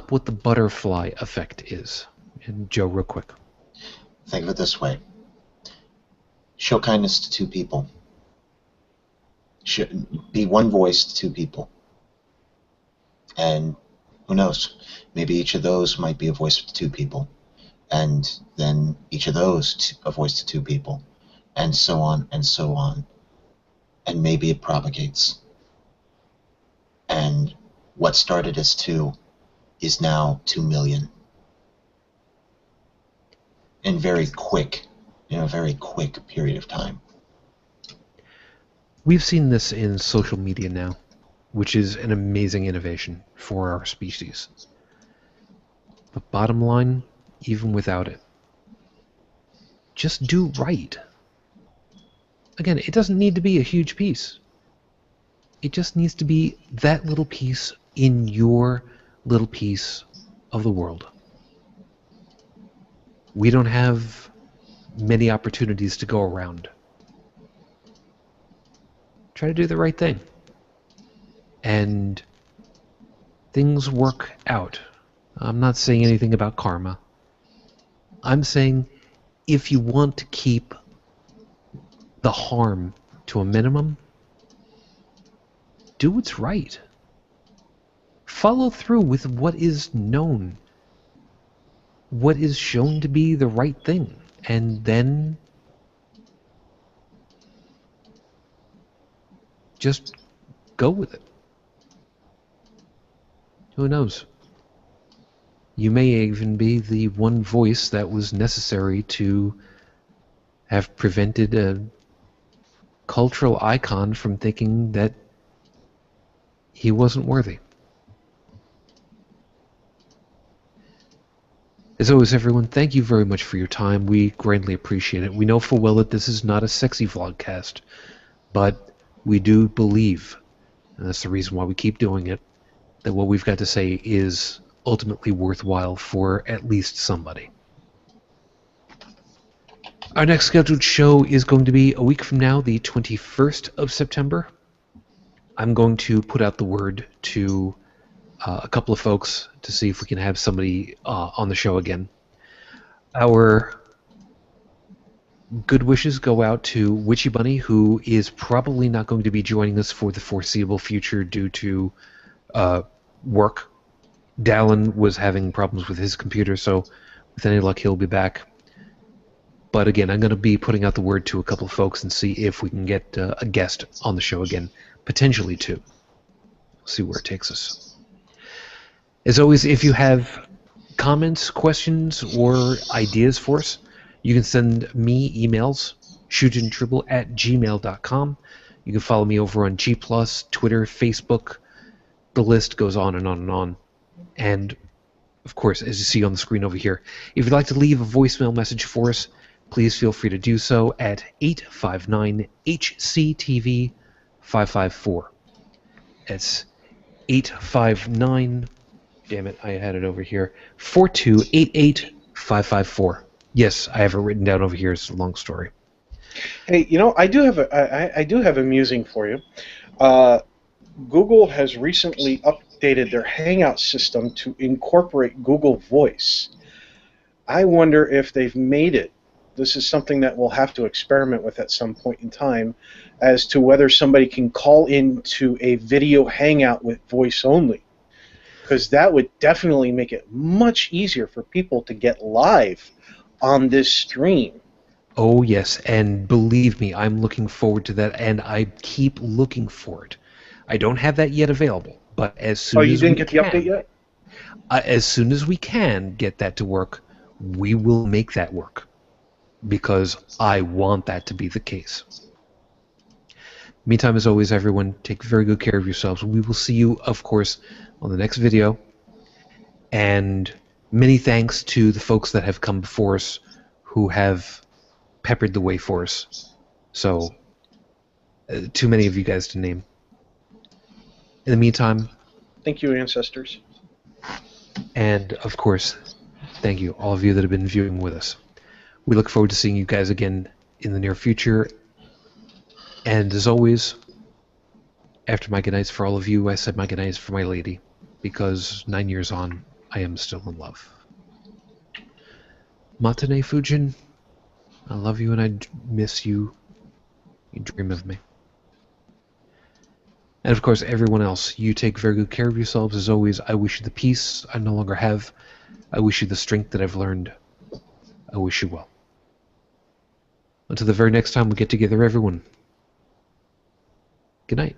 what the butterfly effect is. And Joe, real quick. Think of it this way. Show kindness to two people. Be one voice to two people. And who knows? Maybe each of those might be a voice to two people. And then each of those a voice to two people. And so on and so on. And maybe it propagates. And what started as 2 is now 2 million. In a very quick period of time. We've seen this in social media now, which is an amazing innovation for our species. But bottom line, even without it, just do right. Again, it doesn't need to be a huge piece. It just needs to be that little piece in your little piece of the world. We don't have many opportunities to go around. Try to do the right thing. And things work out. I'm not saying anything about karma. I'm saying if you want to keep the harm to a minimum, do what's right. Follow through with what is known, what is shown to be the right thing, and then just go with it. Who knows? You may even be the one voice that was necessary to have prevented a cultural icon from thinking that he wasn't worthy. As always, everyone, thank you very much for your time. We greatly appreciate it. We know full well that this is not a sexy vlogcast, but we do believe, and that's the reason why we keep doing it, that what we've got to say is ultimately worthwhile for at least somebody. Our next scheduled show is going to be a week from now, the 21st of September. I'm going to put out the word to a couple of folks to see if we can have somebody on the show again. Our good wishes go out to Witchy Bunny, who is probably not going to be joining us for the foreseeable future due to work. Dallin was having problems with his computer, so with any luck he'll be back. But again, I'm going to be putting out the word to a couple of folks and see if we can get a guest on the show again. Potentially two. See where it takes us. As always, if you have comments, questions, or ideas for us, you can send me emails, shujintribble@gmail.com. You can follow me over on G+, Twitter, Facebook. The list goes on and on and on. And, of course, as you see on the screen over here, if you'd like to leave a voicemail message for us, please feel free to do so at 859-HCTV-554. That's 859, damn it, I had it over here, 4288-554. Yes, I have it written down over here. It's a long story. Hey, I do have a musing for you. Google has recently updated their Hangout system to incorporate Google Voice. I wonder if they've made it. This is something that we'll have to experiment with at some point in time, as to whether somebody can call into a video hangout with voice only. Because that would definitely make it much easier for people to get live on this stream. Oh, yes, and believe me, I'm looking forward to that, and I keep looking for it. I don't have that yet available, but as soon as you didn't get the update yet? As soon as we can get that to work, we will make that work. Because I want that to be the case. Meantime, as always, everyone, take very good care of yourselves. We will see you, of course, on the next video. And many thanks to the folks that have come before us who have peppered the way for us. So, too many of you guys to name. In the meantime... Thank you, ancestors. And, of course, thank you, all of you that have been viewing with us. We look forward to seeing you guys again in the near future. And as always, after my goodnights for all of you, I said my goodnights for my lady, because 9 years on, I am still in love. Matane Fujin, I love you and I miss you. You dream of me. And of course, everyone else, you take very good care of yourselves. As always, I wish you the peace I no longer have. I wish you the strength that I've learned. I wish you well. Until the very next time we get together, everyone. Good night.